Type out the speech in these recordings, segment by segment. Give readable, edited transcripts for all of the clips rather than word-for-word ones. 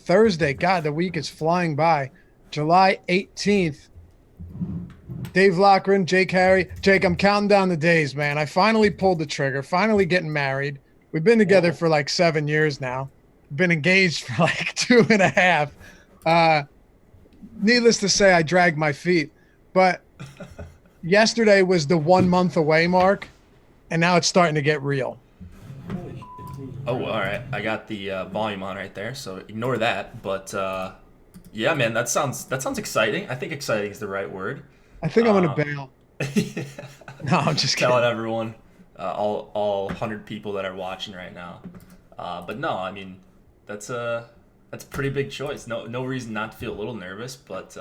Thursday. God, the week is flying by. July 18th. Dave Lochran, Jake Harry. Jake, I'm counting down the days, man. I finally pulled the trigger, finally getting married. We've been together Whoa. for like 7 years now. Been engaged for like 2.5. Uh, Needless to say, I dragged my feet. But yesterday was the 1 month away mark, and now it's starting to get real. Oh, all right. I got the volume on right there, so ignore that. But yeah, man, that sounds exciting. I think exciting is the right word. I think I'm going to Uh, bail. No, I'm just telling kidding. everyone, all 100 people that are watching right now. But no, I mean, that's a pretty big choice. No reason not to feel a little nervous, but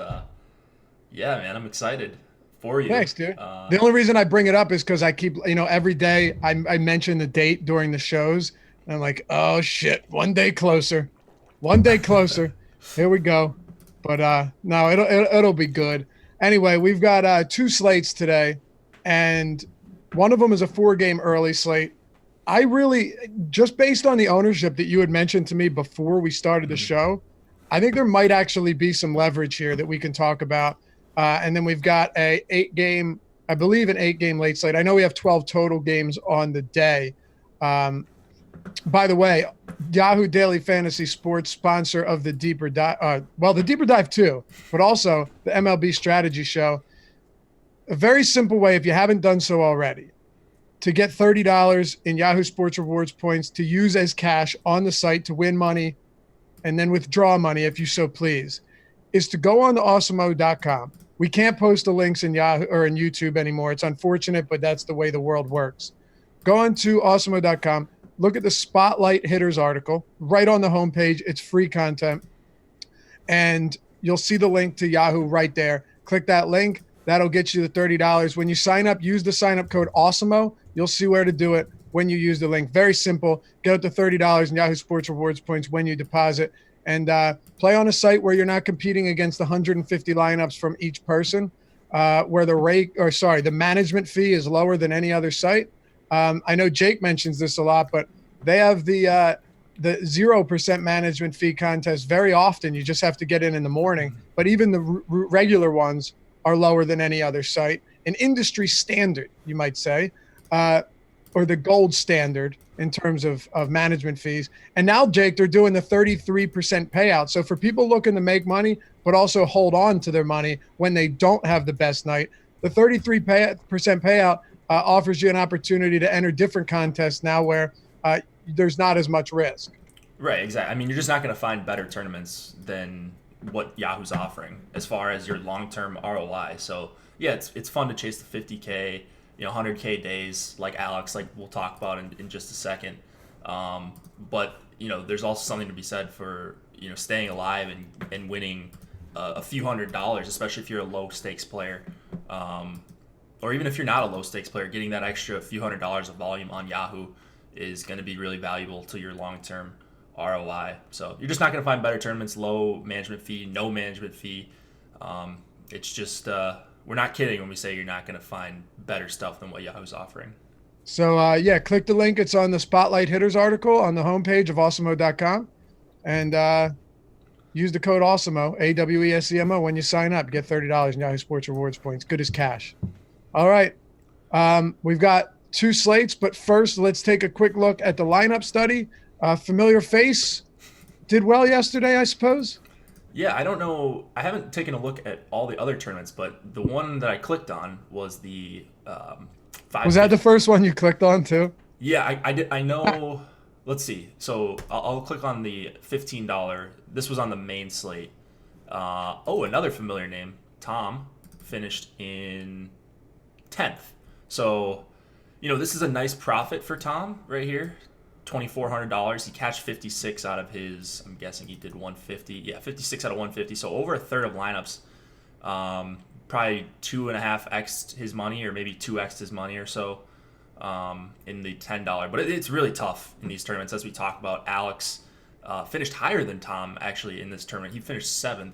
yeah, man, I'm excited for you. Thanks, dude. The only reason I bring it up is because I keep, every day I mention the date during the shows, and I'm like, oh shit, 1 day closer, 1 day closer. Here we go. But no, it'll be good. Anyway, we've got two slates today, and one of them is a 4 game early slate. I really, just based on the ownership that you had mentioned to me before we started the show, I think there might actually be some leverage here that we can talk about. And then we've got a 8 game, I believe an 8 game late slate. I know we have 12 total games on the day. Um, by the way, Yahoo Daily Fantasy Sports, sponsor of the Deeper Dive, the Deeper Dive too, but also the MLB Strategy Show. A very simple way, if you haven't done so already, to get $30 in Yahoo Sports Rewards points to use as cash on the site to win money and then withdraw money if you so please, is to go on to awesemo.com. We can't post the links in Yahoo or in YouTube anymore. It's unfortunate, but that's the way the world works. Go on to awesemo.com, look at the Spotlight Hitters article right on the homepage. It's free content. And you'll see the link to Yahoo right there. Click that link. That'll get you the $30. When you sign up, use the sign-up code Awesemo. You'll see where to do it when you use the link. Very simple. Get up to $30 in Yahoo Sports Rewards points when you deposit. And play on a site where you're not competing against 150 lineups from each person, where the management fee is lower than any other site. I know Jake mentions this a lot, but they have the 0% management fee contest very often. You just have to get in the morning. But even the regular ones are lower than any other site. An industry standard, you might say, or the gold standard in terms of management fees. And now, Jake, they're doing the 33% payout. So for people looking to make money, but also hold on to their money when they don't have the best night, the 33% payout offers you an opportunity to enter different contests now where there's not as much risk. Right, exactly. I mean, you're just not going to find better tournaments than what Yahoo's offering as far as your long-term ROI. So yeah, it's fun to chase the 50K, 100K days like Alex, like we'll talk about in just a second. But there's also something to be said for staying alive and winning a few $100s, especially if you're a low stakes player, or even if you're not a low stakes player. Getting that extra few $100s of volume on Yahoo is going to be really valuable to your long-term ROI. So you're just not going to find better tournaments, low management fee, no management fee. It's just we're not kidding when we say you're not going to find better stuff than what Yahoo's offering. So click the link. It's on the Spotlight Hitters article on the homepage of awesemo.com, and use the code Awesemo, AWESEMO, when you sign up. Get $30 in Yahoo Sports Rewards points. Good as cash. All right. We've got two slates, but first let's take a quick look at the lineup study. Familiar face did well yesterday, I suppose. Yeah, I don't know. I haven't taken a look at all the other tournaments, but the one that I clicked on was the Was that the first one you clicked on too? Yeah, I did. I know. Let's see. So I'll click on the $15. This was on the main slate. Another familiar name. Tom finished in 10th. So, this is a nice profit for Tom right here. $2,400. He cashed 56 out of his. I'm guessing he did 150. Yeah, 56 out of 150. So over a third of lineups. Probably 2.5x his money, or maybe 2x his money or so. In the $10, but it's really tough in these tournaments. As we talk about, Alex finished higher than Tom actually in this tournament. He finished 7th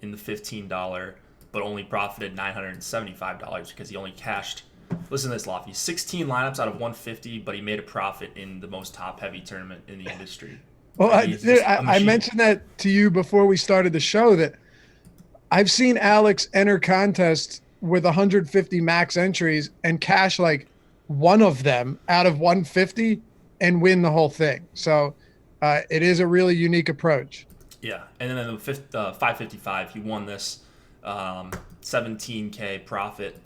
in the $15, but only profited $975 because he only cashed. Listen to this, Lofty. 16 lineups out of 150, but he made a profit in the most top-heavy tournament in the industry. Well, Like, he's just a I machine. mentioned that to you before we started the show that I've seen Alex enter contests with 150 max entries and cash like one of them out of 150 and win the whole thing. So it is a really unique approach. Yeah, and then in the 555, he won this 17K profit.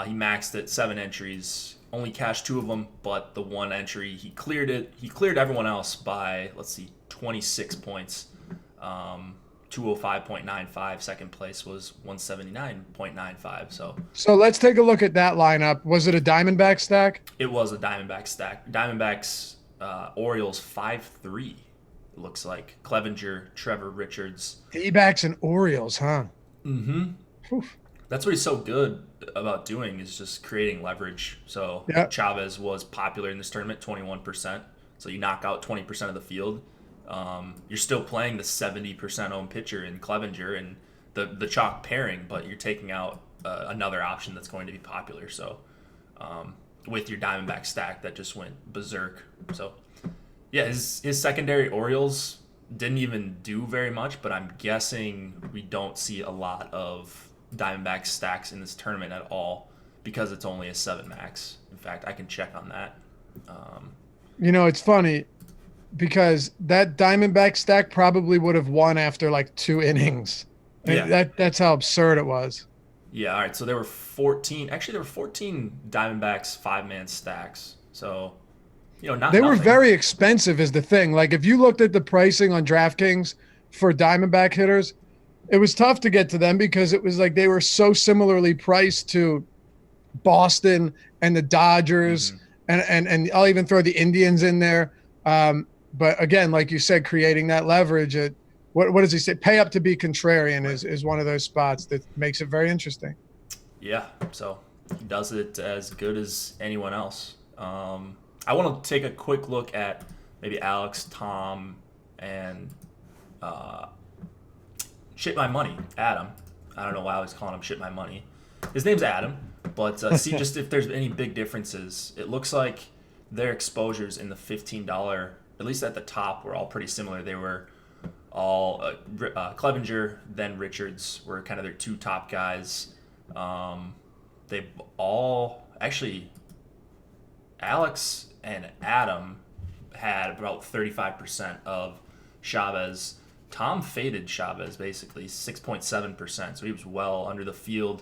He maxed it 7 entries, only cashed 2 of them, but the one entry he cleared it. He cleared everyone else by 26 points. 205.95. Second place was 179.95. So let's take a look at that lineup. Was it a Diamondback stack? It was a Diamondback stack. Diamondbacks, Orioles 5-3. It looks like Clevenger, Trevor Richards. D-backs and Orioles, huh? Mm-hmm. Oof. That's what he's so good about doing is just creating leverage. So Yep. Chavez was popular in this tournament, 21%. So you knock out 20% of the field. You're still playing the 70% owned pitcher in Clevenger and the chalk pairing, but you're taking out another option that's going to be popular. So with your Diamondback stack that just went berserk. So yeah, his secondary Orioles didn't even do very much, but I'm guessing we don't see a lot of Diamondback stacks in this tournament at all because it's only a 7 max. In fact, I can check on that. It's funny because that Diamondback stack probably would have won after like 2 innings. Yeah. That's how absurd it was. Yeah, all right. So there were 14. Actually, there were 14 Diamondbacks 5-man stacks. So, not They were nothing. very expensive is the thing. Like if you looked at the pricing on DraftKings for Diamondback hitters, it was tough to get to them because it was like they were so similarly priced to Boston and the Dodgers, and I'll even throw the Indians in there. But again, like you said, creating that leverage, what does he say? Pay up to be contrarian is one of those spots that makes it very interesting. Yeah, so he does it as good as anyone else. I want to take a quick look at maybe Alex, Tom, and Shit My Money, Adam. I don't know why I was calling him Shit My Money. His name's Adam, but see just if there's any big differences. It looks like their exposures in the $15, at least at the top, were all pretty similar. They were all Clevenger, then Richards were kind of their 2 top guys. They all actually Alex and Adam had about 35% of Chavez. Tom faded Chavez basically 6.7%, so he was well under the field.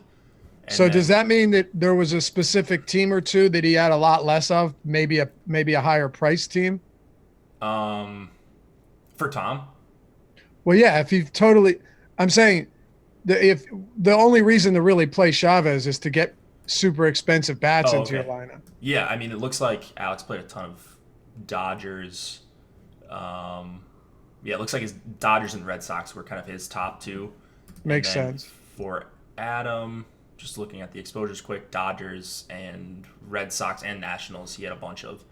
And so does that mean that there was a specific team or two that he had a lot less of, maybe a higher price team? For Tom? Well, yeah, I'm saying if the only reason to really play Chavez is to get super expensive bats into your lineup. Yeah, I mean, it looks like Alex played a ton of Dodgers. Yeah, it looks like his Dodgers and Red Sox were kind of his top 2. Makes sense. For Adam, just looking at the exposures quick, Dodgers and Red Sox and Nationals, he had a bunch of.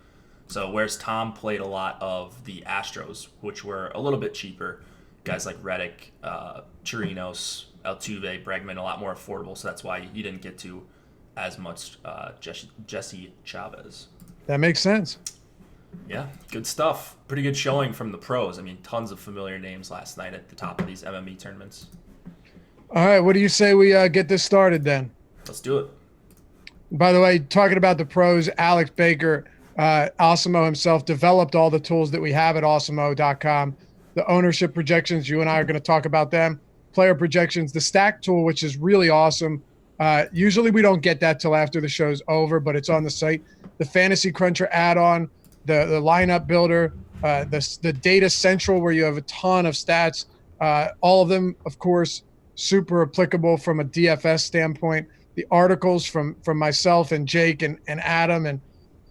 So whereas Tom played a lot of the Astros, which were a little bit cheaper, guys like Reddick, Chirinos, Altuve, Bregman, a lot more affordable. So that's why you didn't get to as much Jesse Chavez. That makes sense. Yeah, good stuff. Pretty good showing from the pros. I mean, tons of familiar names last night at the top of these MLB tournaments. All right, what do you say we get this started then? Let's do it. By the way, talking about the pros, Alex Baker, Awesemo himself, developed all the tools that we have at awesemo.com. The ownership projections, you and I are going to talk about them. Player projections, the stack tool, which is really awesome. Usually we don't get that till after the show's over, but it's on the site. The Fantasy Cruncher add-on, the lineup builder, the Data Central where you have a ton of stats. All of them, of course, super applicable from a DFS standpoint. The articles from myself and Jake and Adam and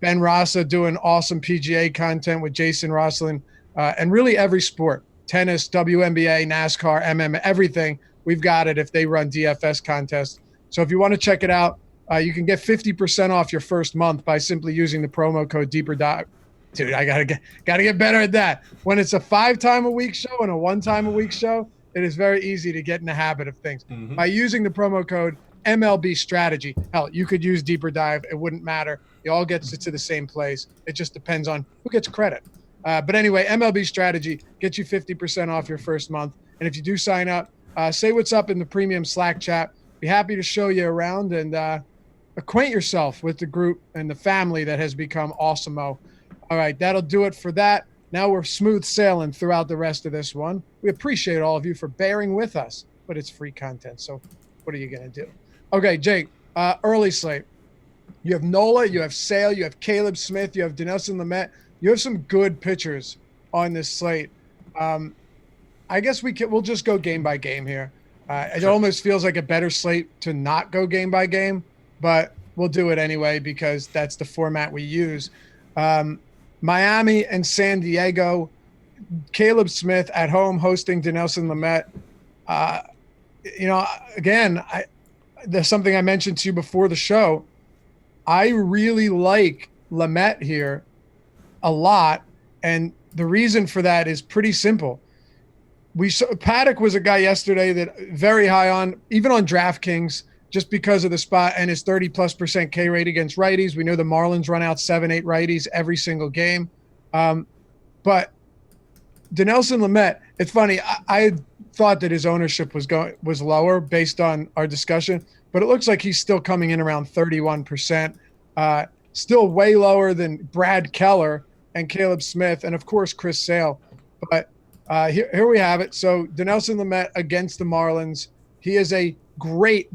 Ben Rasa doing awesome PGA content with Jason Rosslin, and really every sport, tennis, WNBA, NASCAR, MMA, everything. We've got it if they run DFS contests. So if you want to check it out, you can get 50% off your first month by simply using the promo code Deeper Dive. Dude, I gotta get better at that. When it's a 5-time-a-week show and a 1-time-a-week show, it is very easy to get in the habit of things. By using the promo code MLB Strategy, hell, you could use Deeper Dive. It wouldn't matter. It all gets it to the same place. It just depends on who gets credit. But anyway, MLB strategy gets you 50% off your first month. And if you do sign up, say what's up in the premium Slack chat. Be happy to show you around and acquaint yourself with the group and the family that has become Awesemo. All right, that'll do it for that. Now we're smooth sailing throughout the rest of this one. We appreciate all of you for bearing with us, but it's free content. So what are you going to do? Okay, Jake, early slate. You have Nola, you have Sale, you have Caleb Smith, you have Dinelson Lamet. You have some good pitchers on this slate. I guess we'll just go game by game here. It almost feels like a better slate to not go game by game, but we'll do it anyway because that's the format we use. Miami and San Diego. Caleb Smith at home hosting Dinelson Lamet. Again, there's something I mentioned to you before the show. I really like Lamet here a lot, and the reason for that is pretty simple. Paddock was a guy yesterday that very high on, even on DraftKings, just because of the spot and his 30+% K rate against righties. We know the Marlins run out 7-8 righties every single game. But Dinelson Lamet, it's funny. I thought that his ownership was lower based on our discussion, but it looks like he's still coming in around 31%. Still way lower than Brad Keller and Caleb Smith, and of course Chris Sale. But here we have it. So Dinelson Lamet against the Marlins. He is a great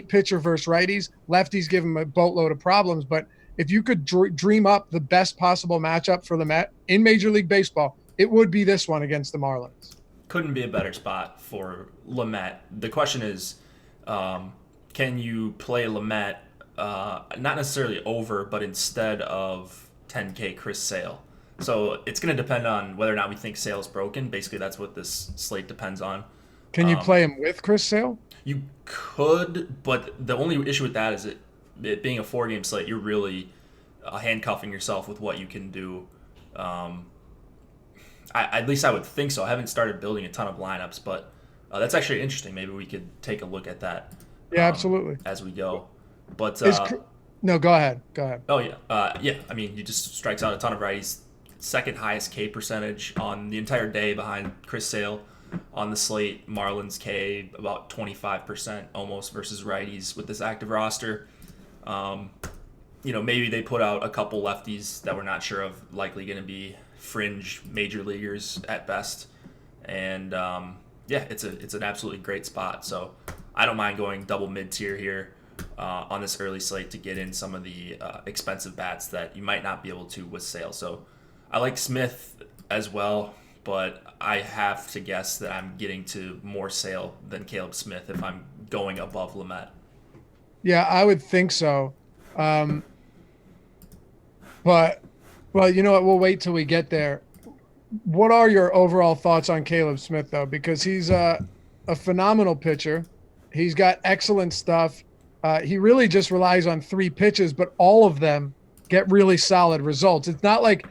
pitcher versus righties. Lefties give him a boatload of problems, but if you could dream up the best possible matchup for Lamet in Major League Baseball, it would be this one against the Marlins. Couldn't be a better spot for Lamet. The question is, can you play Lamet not necessarily over, but instead of 10K Chris Sale? So it's going to depend on whether or not we think Sale's broken. Basically, that's what this slate depends on. Can you play him with Chris Sale? You could, but the only issue with that is it being a 4-game slate, you're really handcuffing yourself with what you can do. At least I would think so. I haven't started building a ton of lineups, but that's actually interesting. Maybe we could take a look at that. Yeah, absolutely. As we go. But no, go ahead. Oh yeah, yeah. I mean, he just strikes out a ton of righties. Second highest K percentage on the entire day behind Chris Sale on the slate. Marlins K about 25% almost versus righties with this active roster. Maybe they put out a couple lefties that we're not sure of, likely going to be fringe major leaguers at best. And it's an absolutely great spot. So I don't mind going double mid-tier here on this early slate to get in some of the expensive bats that you might not be able to with Sale. So I like Smith as well, but I have to guess that I'm getting to more Sale than Caleb Smith if I'm going above Lamet. Yeah, I would think so. But, well, you know what? We'll wait till we get there. What are your overall thoughts on Caleb Smith, though? Because he's a phenomenal pitcher. He's got excellent stuff. He really just relies on 3 pitches, but all of them get really solid results. It's not like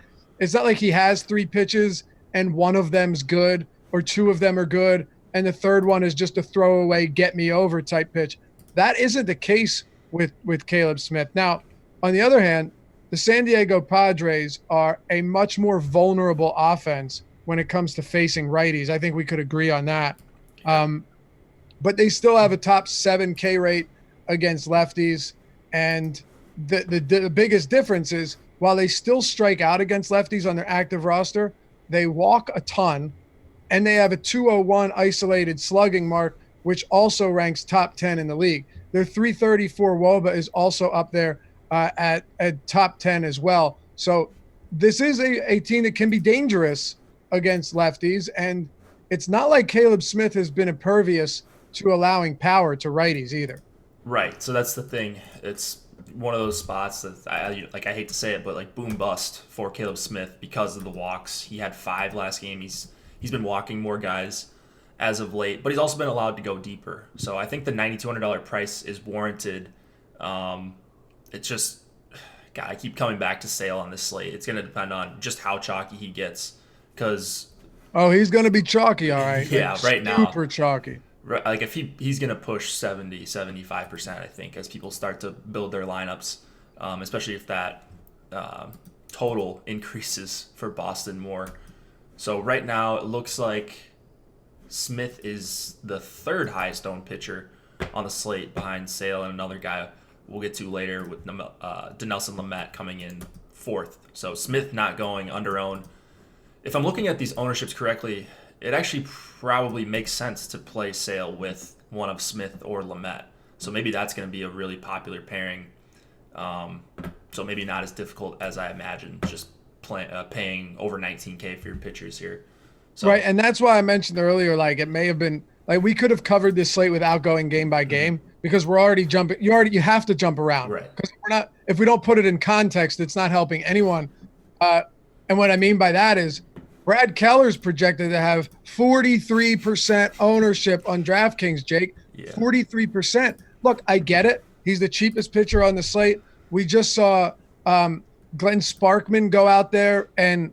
he has 3 pitches and one of them's good or 2 of them are good and the third one is just a throwaway get me over type pitch. That isn't the case with Caleb Smith. Now, on the other hand, the San Diego Padres are a much more vulnerable offense when it comes to facing righties. I think we could agree on that. But they still have a top 7 K rate against lefties. And the biggest difference is while they still strike out against lefties on their active roster, they walk a ton and they have a 201 isolated slugging mark, which also ranks top 10 in the league. Their 334 WOBA is also up there at top 10 as well. So this is a team that can be dangerous against lefties. And it's not like Caleb Smith has been impervious to allowing power to righties either. Right. So that's the thing. It's one of those spots that I hate to say it, but like boom bust for Caleb Smith because of the walks. He had 5 last game. He's been walking more guys as of late, but he's also been allowed to go deeper. So I think the $9,200 price is warranted. It's just, God, I keep coming back to Sale on this slate. It's going to depend on just how chalky he gets because... Oh, he's going to be chalky, all right. Yeah, like, right now. Super chalky. Like if he's going to push 75%, I think, as people start to build their lineups, especially if that total increases for Boston more. So right now it looks like Smith is the third highest owned pitcher on the slate behind Sale and another guy we'll get to later with Dinelson Lamet coming in fourth. So Smith not going under owned. If I'm looking at these ownerships correctly, it actually probably makes sense to play Sale with one of Smith or Lamet. So maybe that's going to be a really popular pairing. So maybe not as difficult as I imagined, just paying over 19K for your pitchers here. So, right, and that's why I mentioned earlier, like it may have been like we could have covered this slate without going game by game because we're already jumping. You have to jump around, right? Because if we don't put it in context, it's not helping anyone. And what I mean by that is Brad Keller's projected to have 43% ownership on DraftKings. Jake, 43%. Look, I get it. He's the cheapest pitcher on the slate. We just saw Glenn Sparkman go out there and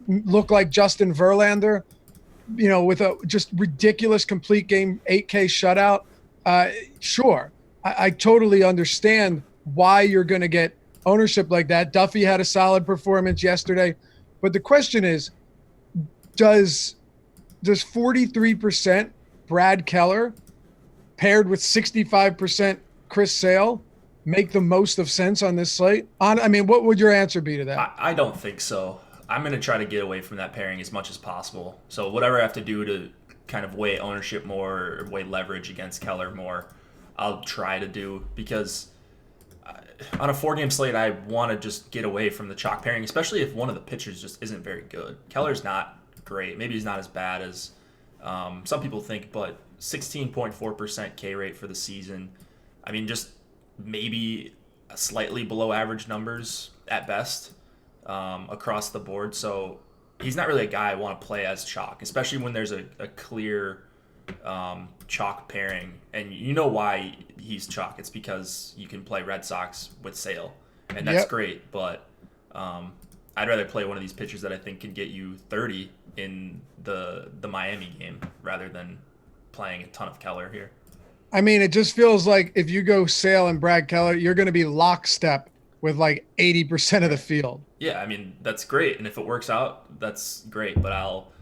look like Justin Verlander, with a just ridiculous complete game 8K shutout. Sure, I totally understand why you're going to get ownership like that. Duffy had a solid performance yesterday, but the question is, does 43% Brad Keller paired with 65% Chris Sale make the most of sense on this slate? What would your answer be to that? I don't think so. I'm going to try to get away from that pairing as much as possible. So whatever I have to do to kind of weigh ownership more or weigh leverage against Keller more, I'll try to do, because on a 4-game slate, I want to just get away from the chalk pairing, especially if one of the pitchers just isn't very good. Keller's not great. Maybe he's not as bad as some people think, but 16.4% K rate for the season. Just maybe slightly below average numbers at best across the board. So he's not really a guy I want to play as chalk, especially when there's a clear chalk pairing. And you know why he's chalk. It's because you can play Red Sox with Sale, and that's great. But I'd rather play one of these pitchers that I think can get you 30 in the Miami game rather than playing a ton of Keller here. It just feels like if you go Sale and Brad Keller, you're going to be lockstep with like 80% of the field. Yeah, that's great, and if it works out, that's great. But I'll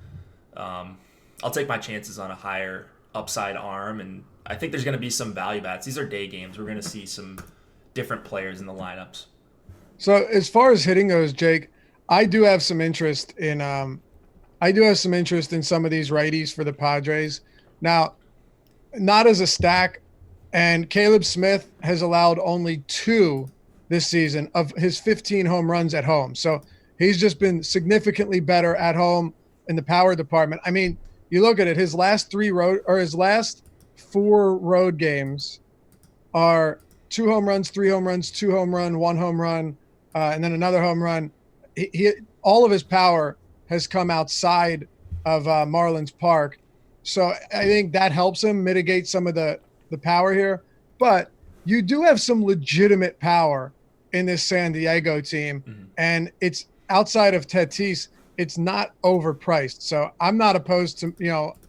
take my chances on a higher upside arm, and I think there's going to be some value bats. These are day games. We're going to see some different players in the lineups. So as far as hitting goes, Jake, I do have some interest in some of these righties for the Padres. Now, not as a stack, and Caleb Smith has allowed only 2 this season of his 15 home runs at home. So he's just been significantly better at home in the power department. You look at it, his last 4 road games are 2 home runs, 3 home runs, 2 home run, 1 home run, and then another home run. He all of his power has come outside of Marlins Park. So I think that helps him mitigate some of the power here. But you do have some legitimate power in this San Diego team. Mm-hmm. And it's outside of Tatis, it's not overpriced. So I'm not opposed to,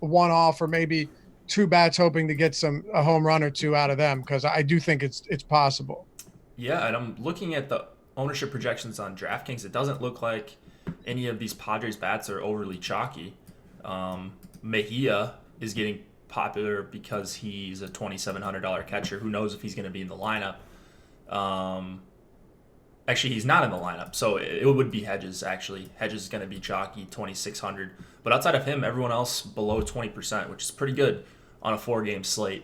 a one-off or maybe 2 bats hoping to get a home run or 2 out of them, because I do think it's possible. Yeah, and I'm looking at the ownership projections on DraftKings. It doesn't look like any of these Padres bats are overly chalky. Mejia is getting popular because he's a $2,700 catcher. Who knows if he's going to be in the lineup? Actually, he's not in the lineup, so it would be Hedges, actually. Hedges is going to be chalky, $2,600. But outside of him, everyone else below 20%, which is pretty good on a 4-game slate.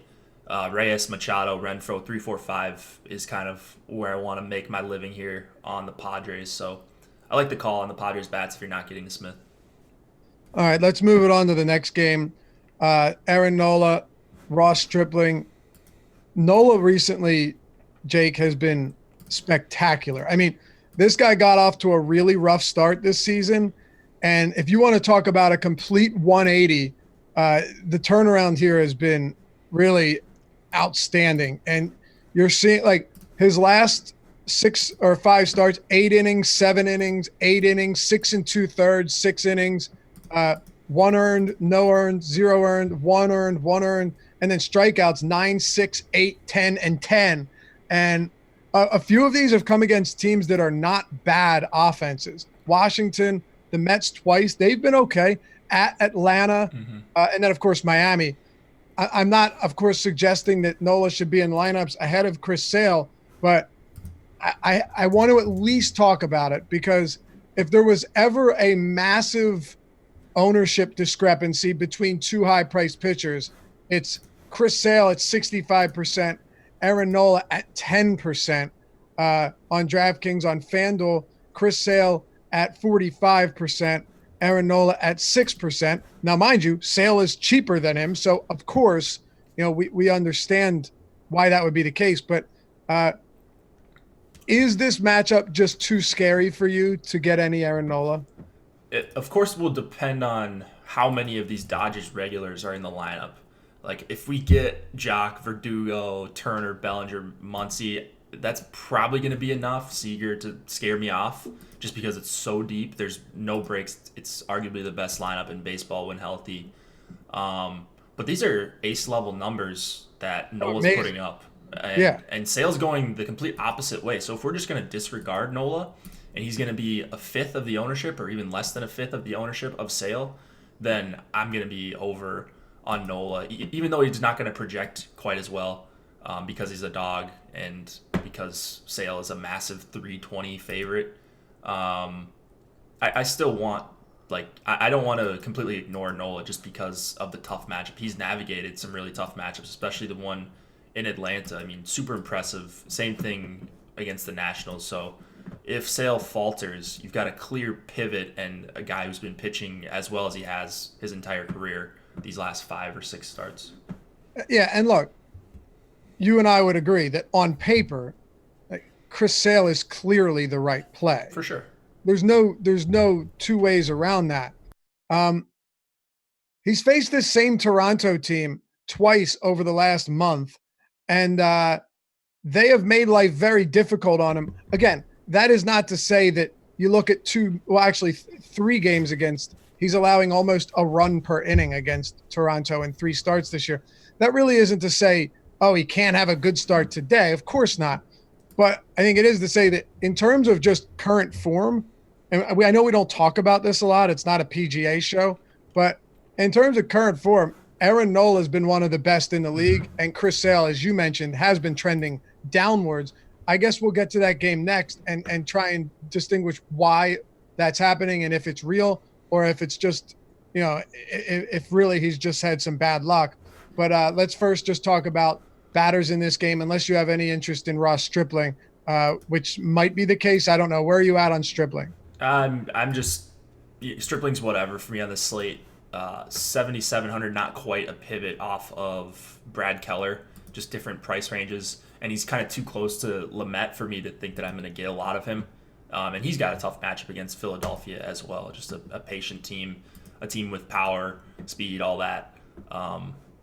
Reyes, Machado, Renfroe, 3, 4, 5 is kind of where I want to make my living here on the Padres. So I like the call on the Padres bats if you're not getting to Smith. All right, let's move it on to the next game. Aaron Nola, Ross Stripling. Nola recently, Jake, has been spectacular. This guy got off to a really rough start this season. And if you want to talk about a complete 180, the turnaround here has been really outstanding. And you're seeing like his last 6 or 5 starts, 8 innings, 7 innings, 8 innings, 6 2/3, 6 innings, 1 earned, no earned, 0 earned, 1 earned, 1 earned, and then strikeouts 9, 6, 8, 10, and 10. And A few of these have come against teams that are not bad offenses. Washington, the Mets twice, they've been okay. At Atlanta, Mm-hmm. and then, of course, Miami. I'm not, of course, suggesting that Nola should be in lineups ahead of Chris Sale, but I want to at least talk about it because if there was ever a massive ownership discrepancy between two high priced pitchers, it's Chris Sale at 65%, Aaron Nola at 10% on DraftKings. On FanDuel, Chris Sale at 45%, Aaron Nola at 6%. Now, mind you, Sale is cheaper than him. So, of course, we understand why that would be the case. But is this matchup just too scary for you to get any Aaron Nola? It, of course, will depend on how many of these Dodgers regulars are in the lineup. Like, if we get Jock, Verdugo, Turner, Bellinger, Muncy, that's probably going to be enough, Seager, to scare me off just because it's so deep. There's no breaks. It's arguably the best lineup in baseball when healthy. But these are ace-level numbers that Nola's putting up. And Sale's going the complete opposite way. So if we're just going to disregard Nola and he's going to be a fifth of the ownership or even less than a fifth of the ownership of Sale, then I'm going to be over on Nola, even though he's not going to project quite as well because he's a dog and because Sale is a massive 320 favorite. I still want, I don't want to completely ignore Nola just because of the tough matchup. He's navigated some really tough matchups, especially the one in Atlanta. I mean, super impressive. Same thing against the Nationals. So if Sale falters, you've got a clear pivot and a guy who's been pitching as well as he has his entire career these last 5 or 6 starts. Yeah, and look, you and I would agree that on paper, Chris Sale is clearly the right play. For sure. There's no two ways around that. He's faced this same Toronto team twice over the last month, and they have made life very difficult on him. Again, that is not to say that you look at 3 games against, he's allowing almost a run per inning against Toronto in 3 starts this year. That really isn't to say, oh, he can't have a good start today. Of course not. But I think it is to say that in terms of just current form, and I know we don't talk about this a lot, it's not a PGA show, but in terms of current form, Aaron Nola has been one of the best in the league, and Chris Sale, as you mentioned, has been trending downwards. I guess we'll get to that game next and try and distinguish why that's happening and if it's real or if it's just, if really he's just had some bad luck. But let's first just talk about batters in this game, unless you have any interest in Ross Stripling, which might be the case. I don't know. Where are you at on Stripling? I'm just Stripling's whatever for me on the slate. 7,700, not quite a pivot off of Brad Keller, just different price ranges, and he's kind of too close to Lamet for me to think that I'm going to get a lot of him. And he's got a tough matchup against Philadelphia as well, just a patient team, a team with power, speed, all that.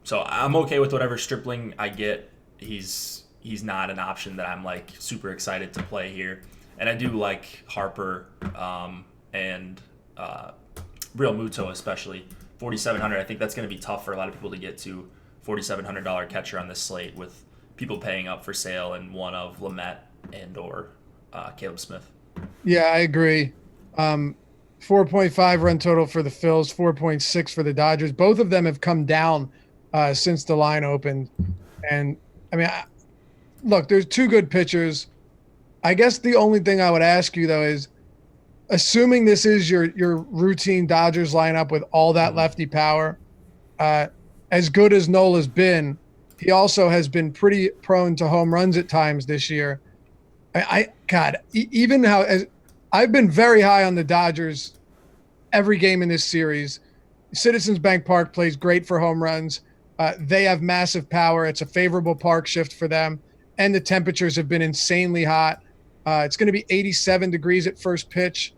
So I'm okay with whatever Stripling I get. He's not an option that I'm like super excited to play here. And I do like Harper and Real Muto especially. 4,700. I think that's going to be tough for a lot of people to get to. $4,700 catcher on this slate with people paying up for Sale and one of Lamet and or Caleb Smith. Yeah, I agree. 4.5 run total for the Phils, 4.6 for the Dodgers. Both of them have come down since the line opened. And I mean, look, there's 2 good pitchers. I guess the only thing I would ask you though is, assuming this is your routine Dodgers lineup with all that lefty power, as good as Nola's been, he also has been pretty prone to home runs at times this year. Even I've been very high on the Dodgers every game in this series. Citizens Bank Park plays great for home runs. They have massive power. It's a favorable park shift for them, and the temperatures have been insanely hot. It's going to be 87 degrees at first pitch,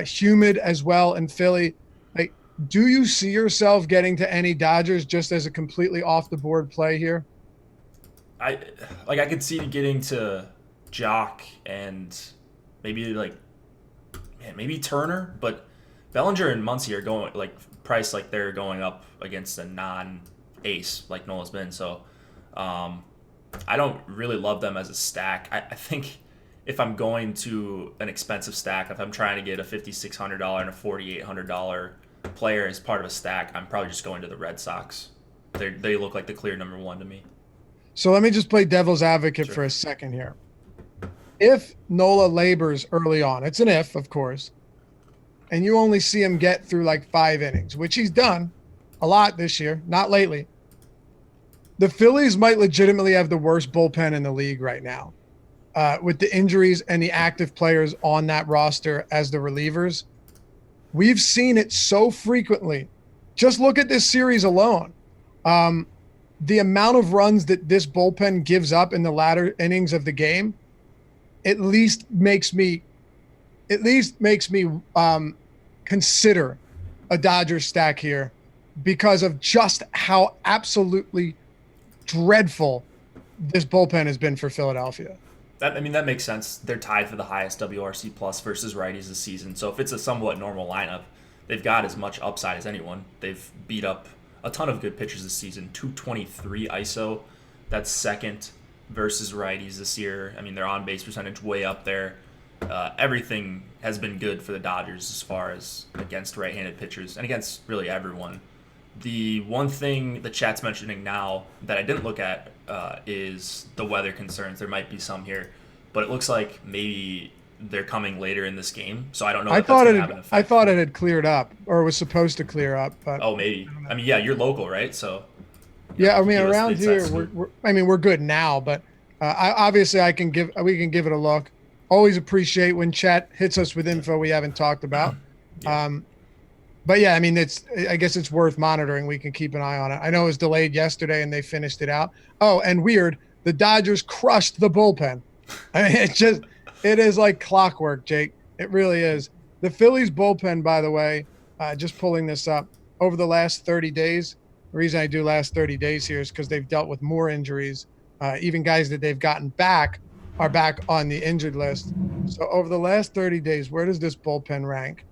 humid as well in Philly. Like, do you see yourself getting to any Dodgers just as a completely off the board play here? I could see getting to Jock and maybe maybe Turner, but Bellinger and Muncy are going price they're going up against a non-ace like Nola's been. So I don't really love them as a stack. I think if I'm going to an expensive stack, if I'm trying to get a $5,600 and a $4,800 player as part of a stack, I'm probably just going to the Red Sox. They look like the clear number one to me. So let me just play devil's advocate Sure. for a second here. If Nola labors early on, it's an if, of course, and you only see him get through like 5 innings, which he's done a lot this year, not lately. The Phillies might legitimately have the worst bullpen in the league right now, with the injuries and the active players on that roster as the relievers. We've seen it so frequently. Just look at this series alone. The amount of runs that this bullpen gives up in the latter innings of the game at least makes me consider a Dodgers stack here because of just how absolutely dreadful this bullpen has been for Philadelphia. That makes sense. They're tied for the highest WRC plus versus righties this season. So if it's a somewhat normal lineup, they've got as much upside as anyone. They've beat up a ton of good pitchers this season. 223 ISO. That's second versus righties this year. I mean, their on base percentage way up there. Everything has been good for the Dodgers as far as against right-handed pitchers and against really everyone. The one thing the chat's mentioning now that I didn't look at is the weather concerns. There might be some here, but it looks like maybe they're coming later in this game. So I don't know. I thought it had cleared up, or was supposed to clear up. But oh, maybe. I mean, yeah, you're local, right? So yeah, I mean, around here, we're good now, but obviously, we can give it a look. Always appreciate when chat hits us with info we haven't talked about. Yeah. But yeah, I mean, I guess it's worth monitoring. We can keep an eye on it. I know it was delayed yesterday and they finished it out. Oh, and weird, the Dodgers crushed the bullpen. I mean, it is like clockwork, Jake. It really is. The Phillies bullpen, by the way, just pulling this up, over the last 30 days, the reason I do last 30 days here is because they've dealt with more injuries. Even guys that they've gotten back are back on the injured list. So over the last 30 days, where does this bullpen rank?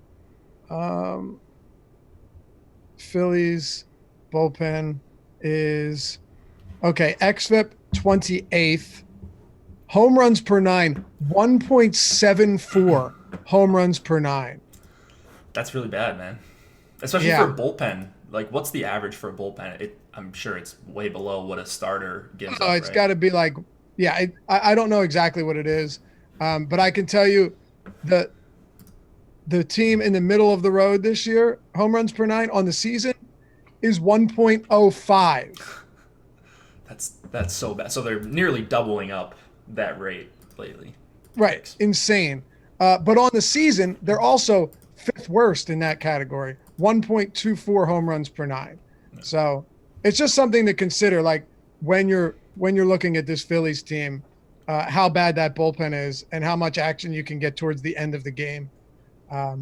Phillies bullpen is okay. xFIP 28th. Home runs per 9, 1.74 home runs per 9. That's really bad, man. Especially for a bullpen. Like, what's the average for a bullpen? I'm sure it's way below what a starter gives. Oh, it's got to be like, yeah. I don't know exactly what it is, but I can tell you that the team in the middle of the road this year, home runs per 9 on the season, is 1.05. That's so bad. So they're nearly doubling up that rate lately. Right, insane. But on the season, they're also 5th worst in that category, 1.24 home runs per 9. So it's just something to consider, like when you're looking at this Phillies team, how bad that bullpen is and how much action you can get towards the end of the game. All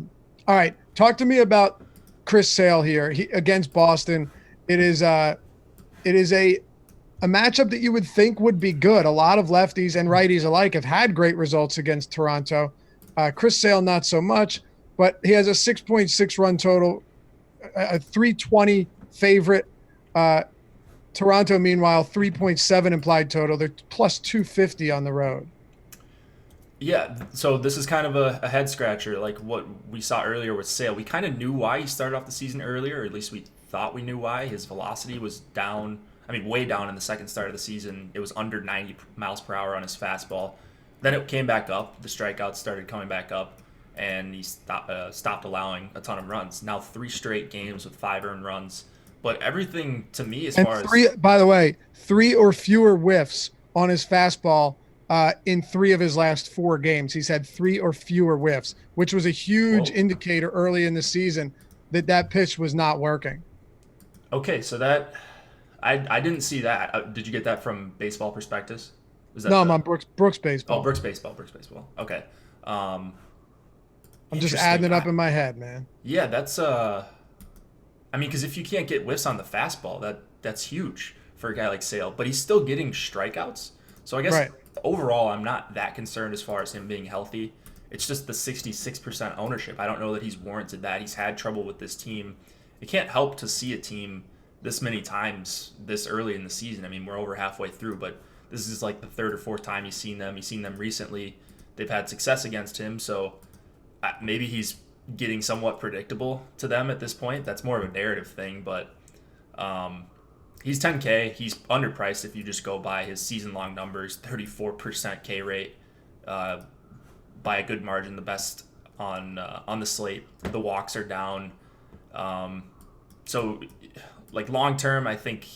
right, talk to me about Chris Sale here against Boston. It is a matchup that you would think would be good. A lot of lefties and righties alike have had great results against Toronto. Chris Sale, not so much, but he has a 6.6 run total, a 320 favorite. Toronto, meanwhile, 3.7 implied total. They're plus 250 on the road. Yeah, so this is kind of a head scratcher, like what we saw earlier with Sale. We kind of knew why he started off the season earlier, or at least we thought we knew why. His velocity was down, way down in the second start of the season. It was under 90 miles per hour on his fastball. Then it came back up. The strikeouts started coming back up, and he stopped allowing a ton of runs. Now 3 straight games with 5 earned runs. But everything to me as far as... By the way, 3 or fewer whiffs on his fastball in 3 of his last 4 games. He's had 3 or fewer whiffs, which was a huge indicator early in the season that pitch was not working. Okay, so that I didn't see that. Did you get that from Baseball Prospectus? No, I'm on Brooks Baseball. Oh, Brooks Baseball. Okay. I'm just adding it up in my head, man. Yeah, that's because if you can't get whiffs on the fastball, that's huge for a guy like Sale. But he's still getting strikeouts. So I guess overall, I'm not that concerned as far as him being healthy. It's just the 66% ownership. I don't know that he's warranted that. He's had trouble with this team. It can't help to see a team this many times this early in the season. I mean, we're over halfway through, but This is like the third or fourth time he's seen them. He's seen them recently. They've had success against him, so maybe he's getting somewhat predictable to them at this point. That's more of a narrative thing, but he's 10K. He's underpriced if you just go by his season-long numbers, 34% K rate, by a good margin, the best on the slate. The walks are down. So, like, long-term, I think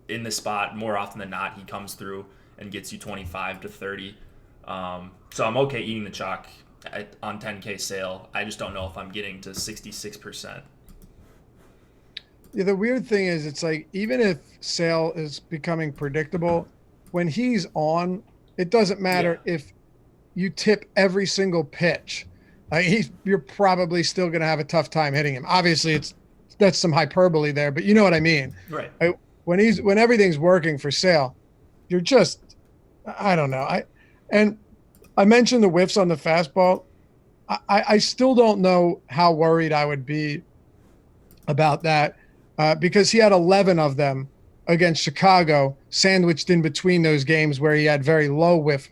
in this spot, more often than not, he comes through and gets you 25 to 30. So I'm okay eating the chalk on 10K sale. I just don't know if I'm getting to 66%. Yeah, the weird thing is, it's like, even if Sale is becoming predictable, when he's on, it doesn't matter if you tip every single pitch. You're probably still going to have a tough time hitting him. Obviously, that's some hyperbole there, but you know what I mean. Right. When everything's working for Sale, you're just, I don't know. I mentioned the whiffs on the fastball. I still don't know how worried I would be about that because he had 11 of them against Chicago, sandwiched in between those games where he had very low whiff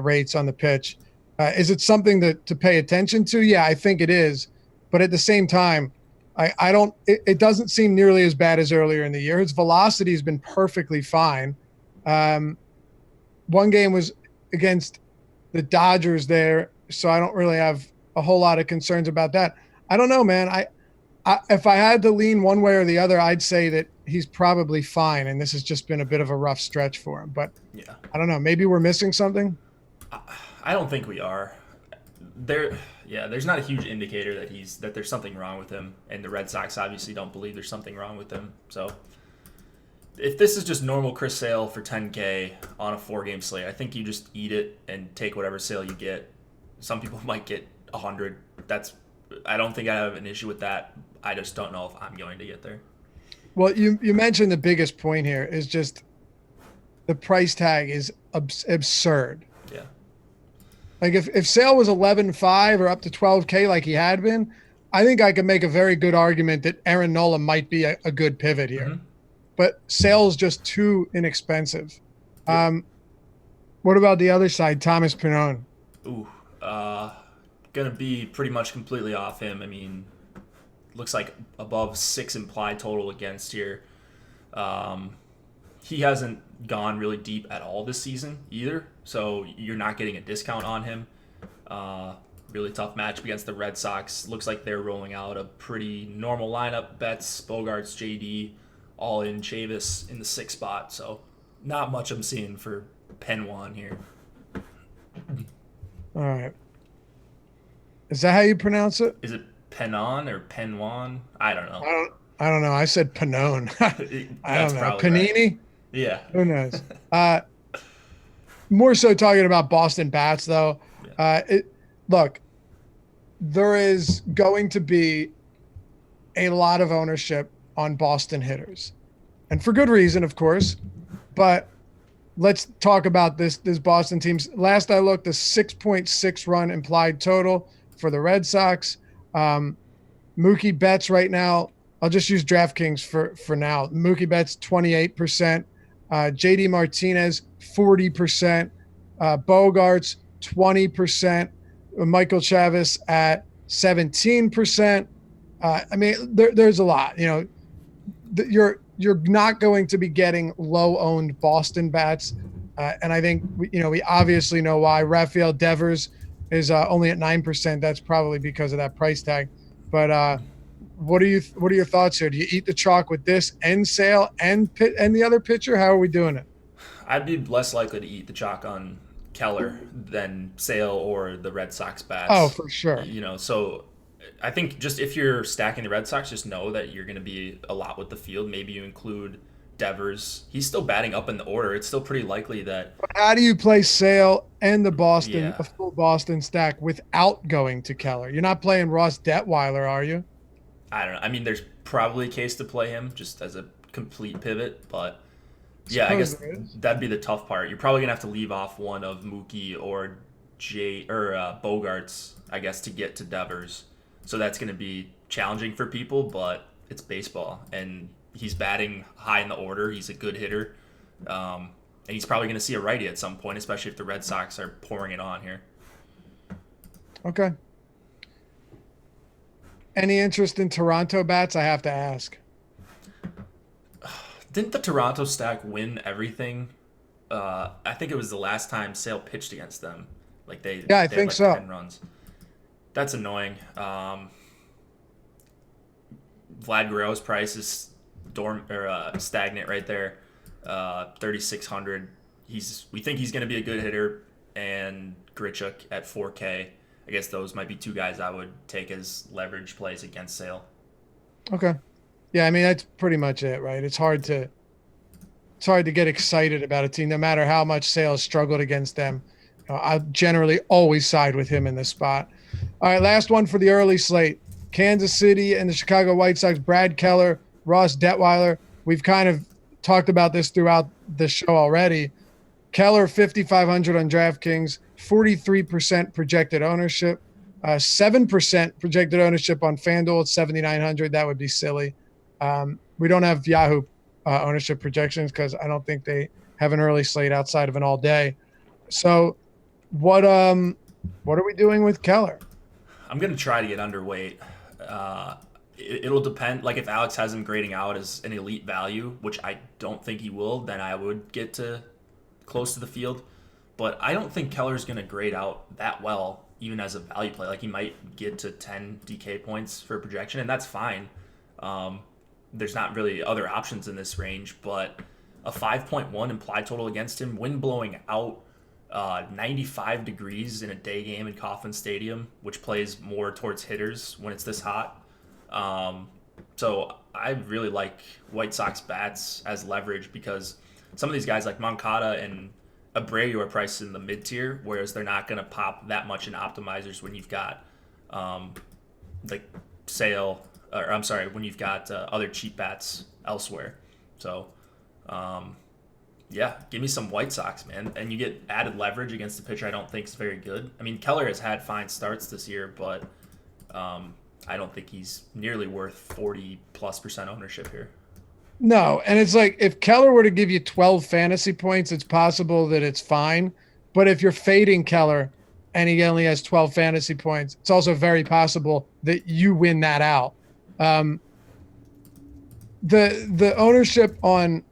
rates on the pitch. Is it something to pay attention to? Yeah, I think it is. But at the same time, it doesn't seem nearly as bad as earlier in the year. His velocity has been perfectly fine. One game was against the Dodgers there, so I don't really have a whole lot of concerns about that. I don't know, man. If I had to lean one way or the other, I'd say that he's probably fine, and this has just been a bit of a rough stretch for him. But yeah, I don't know. Maybe we're missing something. I don't think we are. There's not a huge indicator that there's something wrong with him, and the Red Sox obviously don't believe there's something wrong with him. So if this is just normal Chris Sale for 10K on a 4-game slate, I think you just eat it and take whatever sale you get. Some people might get 100. I don't think I have an issue with that. I just don't know if I'm going to get there. Well, you mentioned the biggest point here is just the price tag is absurd. Yeah. Like if Sale was 11.5 or up to 12K like he had been, I think I could make a very good argument that Aaron Nola might be a good pivot here. Mm-hmm. But Sale's just too inexpensive. Yep. What about the other side, Thomas Pannone? Ooh, gonna be pretty much completely off him. I mean, looks like above 6 implied total against here. He hasn't gone really deep at all this season either, so you're not getting a discount on him. Really tough matchup against the Red Sox. Looks like they're rolling out a pretty normal lineup. Betts, Bogarts, JD, all in Chavis in the 6th spot. So not much I'm seeing for Pen Juan here. All right. Is that how you pronounce it? Is it Penon or Pen Juan? I don't know. I don't know. I said Pannone. I don't know. Panini? Right. Yeah. Who knows? More so talking about Boston bats, though. Yeah. Look, there is going to be a lot of ownership on Boston hitters, and for good reason, of course. But let's talk about this Boston team. Last I looked, a 6.6 run implied total for the Red Sox. Mookie Betts right now, I'll just use DraftKings for now. Mookie Betts 28%, JD Martinez 40%, Bogarts 20%, Michael Chavis at 17%. I mean, there's a lot. You know, you're not going to be getting low-owned Boston bats, and I think we obviously know why. Rafael Devers is only at 9%. That's probably because of that price tag. But what are your thoughts here? Do you eat the chalk with this and Sale and the other pitcher? How are we doing it? I'd be less likely to eat the chalk on Keller than Sale or the Red Sox bats. Oh, for sure. So I think just if you're stacking the Red Sox, just know that you're going to be a lot with the field. Maybe you include Devers. He's still batting up in the order. It's still pretty likely that. How do you play Sale and the Boston, a full Boston stack without going to Keller? You're not playing Ross Detweiler, are you? I don't know. I mean, there's probably a case to play him just as a complete pivot, but yeah, I guess that'd be the tough part. You're probably gonna have to leave off one of Mookie or Bogarts, I guess, to get to Devers. So that's gonna be challenging for people, but it's baseball, and he's batting high in the order. He's a good hitter. And he's probably going to see a righty at some point, especially if the Red Sox are pouring it on here. Okay. Any interest in Toronto bats? I have to ask. Didn't the Toronto stack win everything? I think it was the last time Sale pitched against them. Like they Yeah, I they had think like so. 10 runs. That's annoying. Vlad Guerrero's price is stagnant right there. 3,600. We think he's going to be a good hitter, and Grichuk at 4K. I guess those might be two guys I would take as leverage plays against Sale. Okay. Yeah, I mean that's pretty much it, right? It's hard to get excited about a team, no matter how much Sales struggled against them. I generally always side with him in this spot. All right, last one for the early slate. Kansas City and the Chicago White Sox, Brad Keller, Ross Detweiler. We've kind of talked about this throughout the show already. Keller, 5,500 on DraftKings, 43% projected ownership, 7% projected ownership on FanDuel at 7,900. That would be silly. We don't have Yahoo ownership projections because I don't think they have an early slate outside of an all day. So what are we doing with Keller? I'm going to try to get underweight. It'll depend. Like if Alex has him grading out as an elite value, which I don't think he will, then I would get to close to the field. But I don't think Keller's going to grade out that well, even as a value play. Like he might get to 10 DK points for a projection, and that's fine. There's not really other options in this range, but a 5.1 implied total against him, wind blowing out 95 degrees in a day game in Kauffman Stadium, which plays more towards hitters when it's this hot. So I really like White Sox bats as leverage because some of these guys like Moncada and Abreu are priced in the mid tier, whereas they're not going to pop that much in optimizers when you've got like Sale, or I'm sorry, when you've got other cheap bats elsewhere. So yeah, give me some White Sox, man. And you get added leverage against a pitcher I don't think is very good. I mean, Keller has had fine starts this year, but I don't think he's nearly worth 40+% ownership here. No, and it's like if Keller were to give you 12 fantasy points, it's possible that it's fine. But if you're fading Keller and he only has 12 fantasy points, it's also very possible that you win that out. The ownership on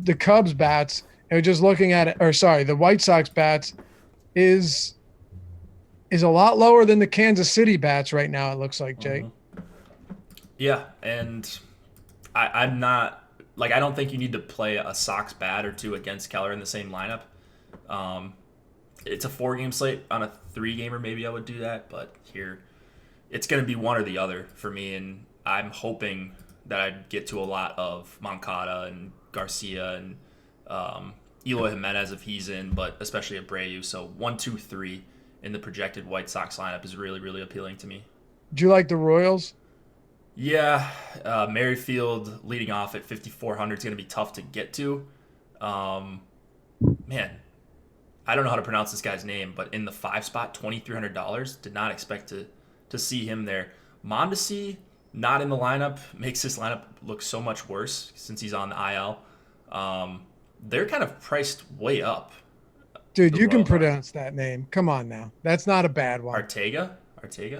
the Cubs bats, and just looking at it, or sorry, the White Sox bats is a lot lower than the Kansas City bats right now, it looks like, Jake. Yeah, and I'm not like I don't think you need to play a Sox bat or two against Keller in the same lineup. It's a 4-game slate. On a 3-gamer, maybe I would do that, but here it's going to be one or the other for me, and I'm hoping that I'd get to a lot of Moncada and Garcia and Eloy Jimenez if he's in, but especially Abreu. So 1, 2, 3 in the projected White Sox lineup is really, really appealing to me. Do you like the Royals? Yeah, Merrifield leading off at 5,400 is going to be tough to get to. Man, I don't know how to pronounce this guy's name, but in the 5 spot, $2,300. Did not expect to see him there. Mondesi, not in the lineup, makes this lineup look so much worse since he's on the IL. They're kind of priced way up. Dude, you can pronounce that name. Come on now. That's not a bad one. Artega?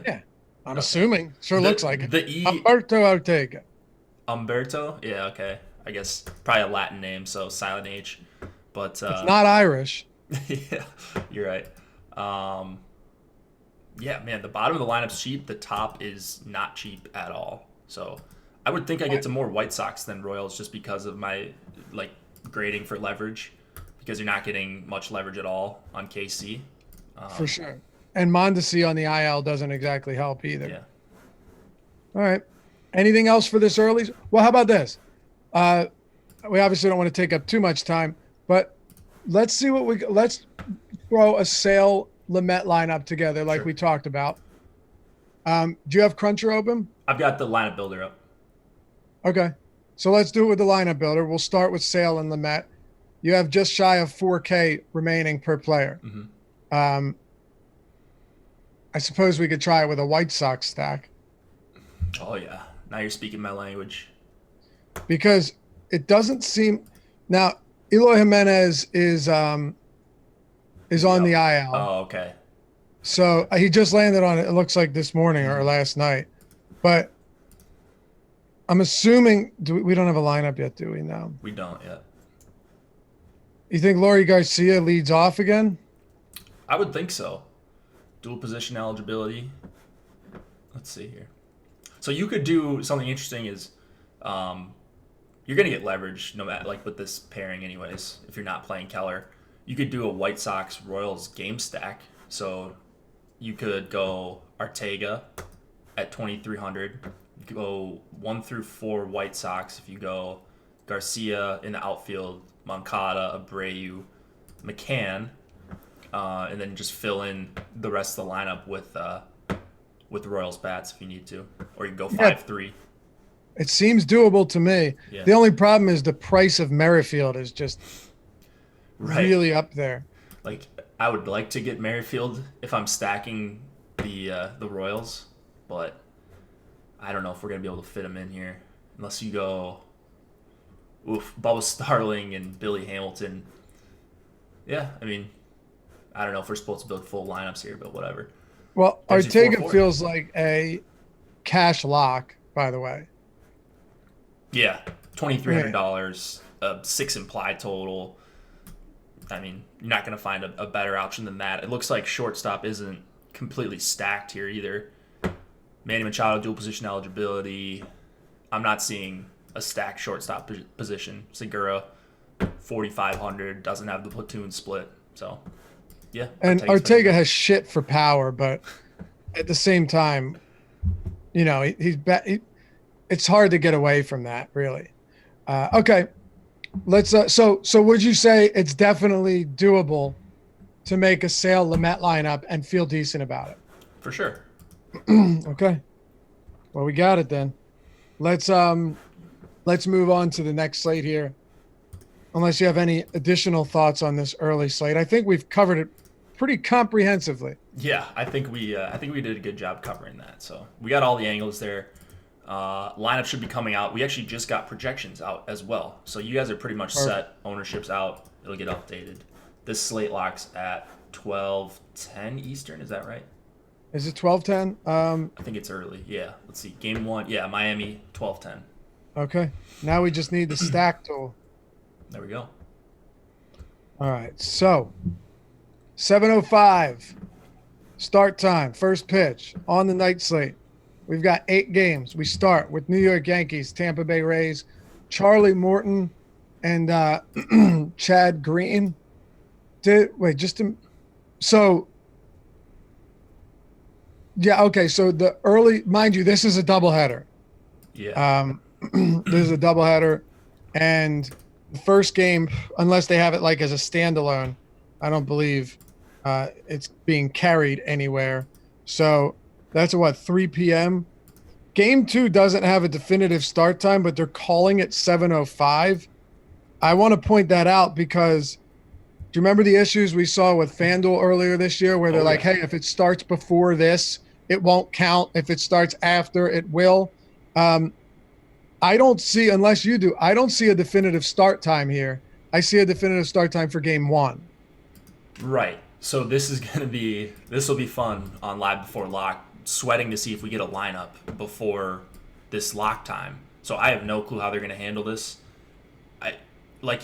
Yeah. I'm assuming. Sure looks like it. The E. Humberto Artega. Umberto? Yeah, okay. I guess probably a Latin name, so silent H. But it's not Irish. Yeah, you're right. Yeah, man, the bottom of the lineup's cheap. The top is not cheap at all. So I would think I get to more White Sox than Royals just because of my grading for leverage, because you're not getting much leverage at all on KC. For sure. And Mondesi on the IL doesn't exactly help either. Yeah. All right. Anything else for this early? Well, how about this? We obviously don't want to take up too much time, but let's throw a Sale Lamet lineup together like Sure. we talked about. Do you have Cruncher open? I've got the lineup builder up. Okay. So let's do it with the lineup builder. We'll start with Sale and Lamet. You have just shy of 4K remaining per player. Mm-hmm. I suppose we could try it with a White Sox stack. Oh, yeah. Now you're speaking my language. Because it doesn't seem – now, Eloy Jimenez is on the IL. Oh, okay. So he just landed on it. It looks like this morning or last night, but I'm assuming we don't have a lineup yet, do we? Now We don't yet. you think Laurie Garcia leads off again? I would think so. Dual position eligibility. Let's see here. So you could do something interesting is you're going to get leverage no matter like with this pairing anyways if you're not playing Keller. You could do a White Sox Royals game stack. So you could go Artega at 2,300. You could go 1 through 4 White Sox if you go Garcia in the outfield, Moncada, Abreu, McCann, and then just fill in the rest of the lineup with Royals bats if you need to, or you can go 5-3. It seems doable to me. Yeah. The only problem is the price of Merrifield is just really up there. Like I would like to get Merrifield if I'm stacking the Royals, but I don't know if we're gonna be able to fit him in here unless you go, Bubba Starling and Billy Hamilton. Yeah, I mean, I don't know if we're supposed to build full lineups here, but whatever. Well, There's Artega feels like a cash lock, by the way. Yeah, $2,300, 6 implied total. I mean, you're not going to find a better option than that. It looks like shortstop isn't completely stacked here either. Manny Machado, dual position eligibility. I'm not seeing a stacked shortstop position. Segura, 4,500, doesn't have the platoon split. So, yeah. And Artega has shit for power, but at the same time, you know, it's hard to get away from that, really. Okay. Let's so would you say it's definitely doable to make a Sale Lamet lineup and feel decent about it? For sure. Okay. Well, we got it then. Let's move on to the next slate here. Unless you have any additional thoughts on this early slate. I think we've covered it pretty comprehensively. Yeah, I think we did a good job covering that. So we got all the angles there. Lineup should be coming out. We actually just got projections out as well. So you guys are pretty much set. Ownership's out. It'll get updated. This slate locks at 12:10 Eastern. Is that right? Is it 12:10? I think it's early. Yeah. Let's see. Game 1. Yeah, Miami, 12:10. Okay. Now we just need the stack tool. There we go. All right. So 7:05 start time. First pitch on the night slate. We've got 8 games. We start with New York Yankees, Tampa Bay Rays, Charlie Morton, and Chad Green. So the early, mind you, this is a doubleheader. Yeah. This is a doubleheader, and the first game, unless they have it like as a standalone, I don't believe it's being carried anywhere. So that's at 3 p.m. Game 2 doesn't have a definitive start time, but they're calling it 7:05. I want to point that out because do you remember the issues we saw with FanDuel earlier this year where they're like, hey, if it starts before this, it won't count. If it starts after, it will. I don't see, unless you do, I don't see a definitive start time here. I see a definitive start time for game 1. Right. So this will be fun on Live Before Lock, sweating to see if we get a lineup before this lock time. So I have no clue how they're going to handle this.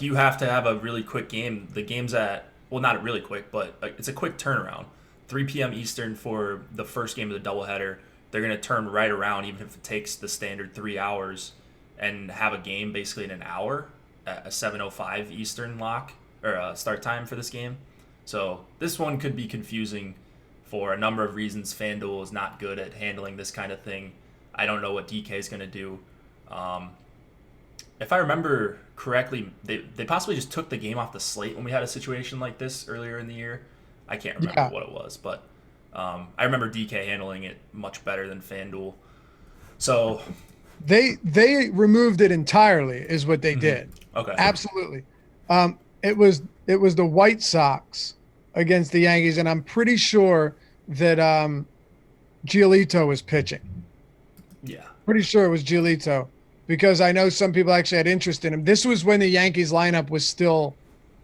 You have to have a really quick game. The game's not really quick, but it's a quick turnaround. 3 p.m. Eastern for the first game of the doubleheader. They're going to turn right around, even if it takes the standard 3 hours, and have a game basically in an hour at a 7:05 Eastern lock or start time for this game. So this one could be confusing for a number of reasons. FanDuel is not good at handling this kind of thing. I don't know what DK is going to do. If I remember correctly, they possibly just took the game off the slate when we had a situation like this earlier in the year. I can't remember what it was, but I remember DK handling it much better than FanDuel. So they removed it entirely is what they did. Okay. Absolutely. It was the White Sox against the Yankees, and I'm pretty sure that Giolito was pitching. Yeah. Pretty sure it was Giolito because I know some people actually had interest in him. This was when the Yankees lineup was still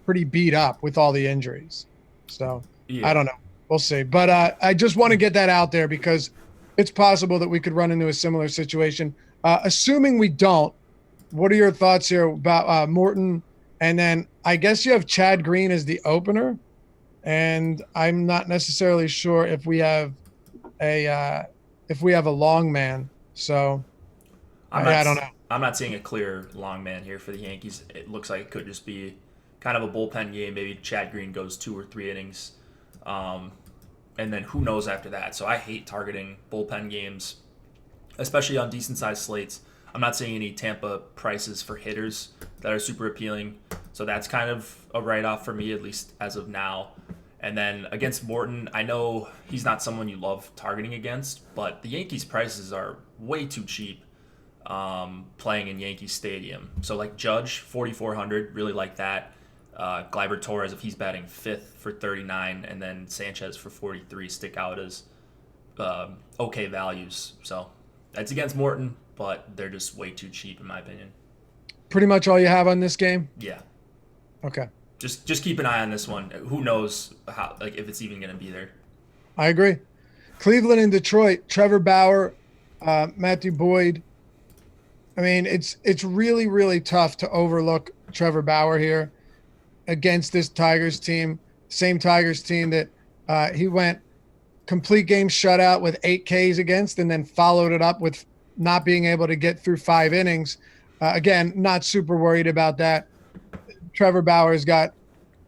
pretty beat up with all the injuries. So I don't know. We'll see. But I just want to get that out there because it's possible that we could run into a similar situation. Assuming we don't, what are your thoughts here about Morton? And then I guess you have Chad Green as the opener. And I'm not necessarily sure if we have a long man. So I don't know. I'm not seeing a clear long man here for the Yankees. It looks like it could just be kind of a bullpen game. Maybe Chad Green goes 2 or 3 innings. And then who knows after that. So I hate targeting bullpen games, especially on decent-sized slates. I'm not seeing any Tampa prices for hitters that are super appealing. So that's kind of a write-off for me, at least as of now. And then against Morton, I know he's not someone you love targeting against, but the Yankees' prices are way too cheap playing in Yankee Stadium. So like Judge, 4,400, really like that. Gleyber Torres, if he's batting 5th for 39, and then Sanchez for 43 stick out as okay values. So that's against Morton, but they're just way too cheap in my opinion. Pretty much all you have on this game? Yeah. Okay. Just keep an eye on this one. Who knows how, like, if it's even going to be there. I agree. Cleveland and Detroit, Trevor Bauer, Matthew Boyd. I mean, it's really, really tough to overlook Trevor Bauer here against this Tigers team. Same Tigers team that he went complete game shutout with 8 Ks against, and then followed it up with not being able to get through 5 innings. Again, not super worried about that. Trevor Bauer's got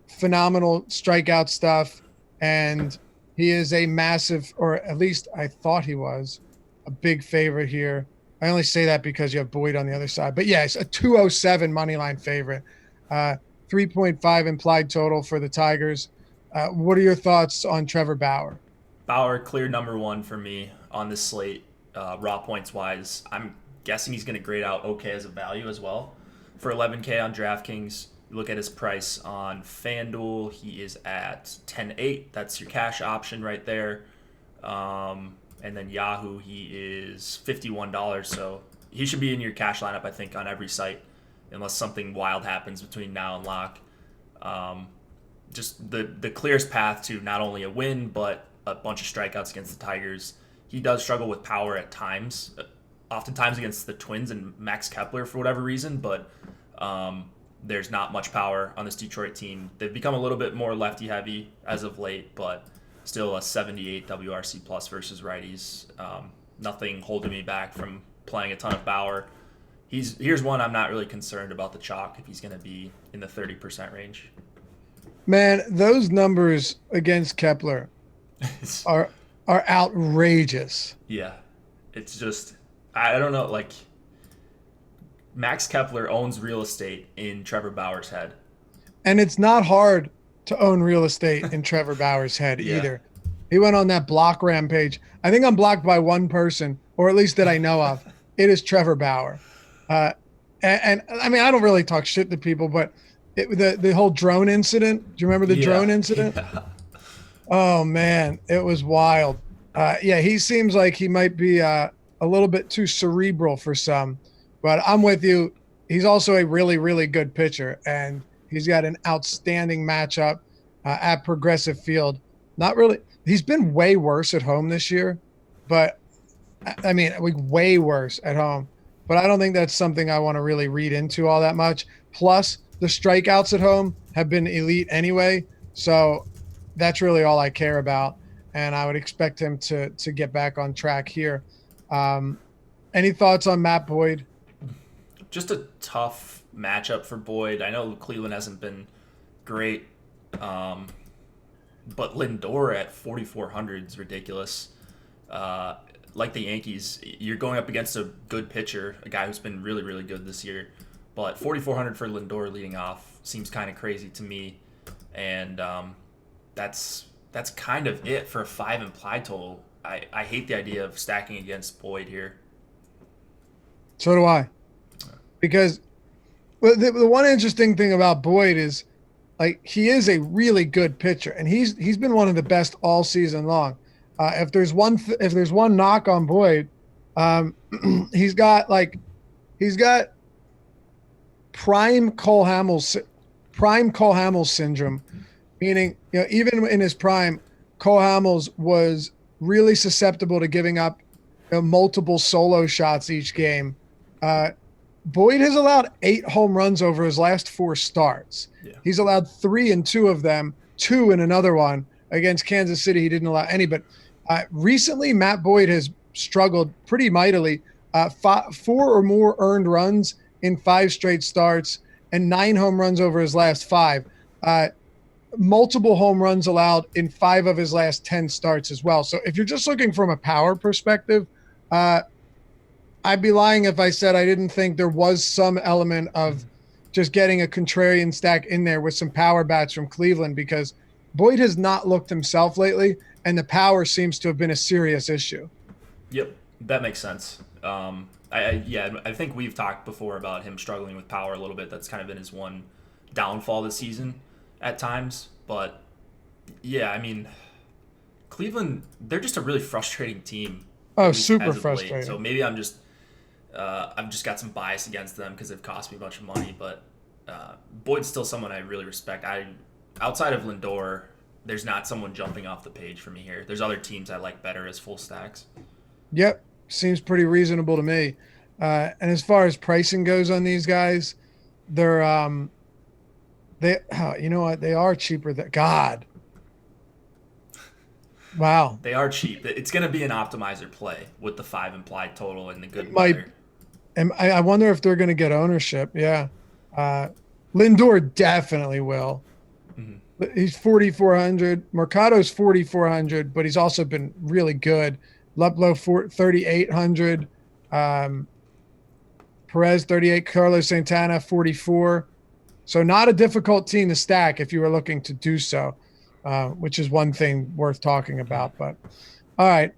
phenomenal strikeout stuff, and he is a massive, or at least I thought he was, a big favorite here. I only say that because you have Boyd on the other side. But yes, a 207 moneyline favorite. 3.5 implied total for the Tigers. What are your thoughts on Trevor Bauer? Bauer, clear number 1 for me on this slate, raw points wise. I'm guessing he's going to grade out okay as a value as well. For 11K on DraftKings, you look at his price on FanDuel, he is at 10.8. That's your cash option right there. And then Yahoo, he is $51. So he should be in your cash lineup, I think, on every site, unless something wild happens between now and lock. Just the clearest path to not only a win, but a bunch of strikeouts against the Tigers. He does struggle with power at times, oftentimes against the Twins and Max Kepler for whatever reason, but there's not much power on this Detroit team. They've become a little bit more lefty-heavy as of late, but still a 78 WRC plus versus righties. Nothing holding me back from playing a ton of Bauer. Here's one I'm not really concerned about the chalk if he's going to be in the 30% range. Man, those numbers against Kepler are outrageous. Yeah, it's just, I don't know, like, Max Kepler owns real estate in Trevor Bauer's head. And it's not hard to own real estate in Trevor Bauer's head either. He went on that block rampage. I think I'm blocked by one person, or at least that I know of. It is Trevor Bauer. And I mean, I don't really talk shit to people, but the whole drone incident. Do you remember the drone incident? Yeah. Oh, man, it was wild. He seems like he might be a little bit too cerebral for some. But I'm with you. He's also a really, really good pitcher, and he's got an outstanding matchup at Progressive Field. Not really. He's been way worse at home this year, but I mean, way worse at home. But I don't think that's something I want to really read into all that much. Plus, the strikeouts at home have been elite anyway, so that's really all I care about. And I would expect him to get back on track here. Any thoughts on Matt Boyd? Just a tough matchup for Boyd. I know Cleveland hasn't been great, but Lindor at 4,400 is ridiculous. Like the Yankees, you're going up against a good pitcher, a guy who's been really, really good this year. But 4,400 for Lindor leading off seems kind of crazy to me. And that's kind of it for a 5 implied total. I hate the idea of stacking against Boyd here. So do I. Because the one interesting thing about Boyd is, like, he is a really good pitcher, and he's been one of the best all season long. If there's one knock on Boyd, he's got like He's got prime Cole Hamels syndrome, meaning even in his prime, Cole Hamels was really susceptible to giving up multiple solo shots each game. Boyd has allowed 8 home runs over his last 4 starts. Yeah. He's allowed 3 in 2 of them, 2 in another one. Against Kansas City, he didn't allow any. But recently, Matt Boyd has struggled pretty mightily. 4 or more earned runs in 5 straight starts and 9 home runs over his last 5. Multiple home runs allowed in 5 of his last 10 starts as well. So if you're just looking from a power perspective, I'd be lying if I said I didn't think there was some element of just getting a contrarian stack in there with some power bats from Cleveland, because Boyd has not looked himself lately, and the power seems to have been a serious issue. Yep, that makes sense. I think we've talked before about him struggling with power a little bit. That's kind of been his one downfall this season at times. But yeah, I mean, Cleveland, they're just a really frustrating team. Oh, super frustrating. So maybe I've just got some bias against them because they've cost me a bunch of money. But Boyd's still someone I really respect. Outside of Lindor, there's not someone jumping off the page for me here. There's other teams I like better as full stacks. Yep, seems pretty reasonable to me. And as far as pricing goes on these guys, they're you know what? They are cheaper than God. Wow. They are cheap. It's going to be an optimizer play with the 5 implied total and the good weather. And I wonder if they're going to get ownership. Yeah. Lindor definitely will. Mm-hmm. He's 4,400. Mercado's 4,400, but he's also been really good. Luplow 3,800. Perez 38. Carlos Santana 44. So not a difficult team to stack if you were looking to do so, which is one thing worth talking about. But all right,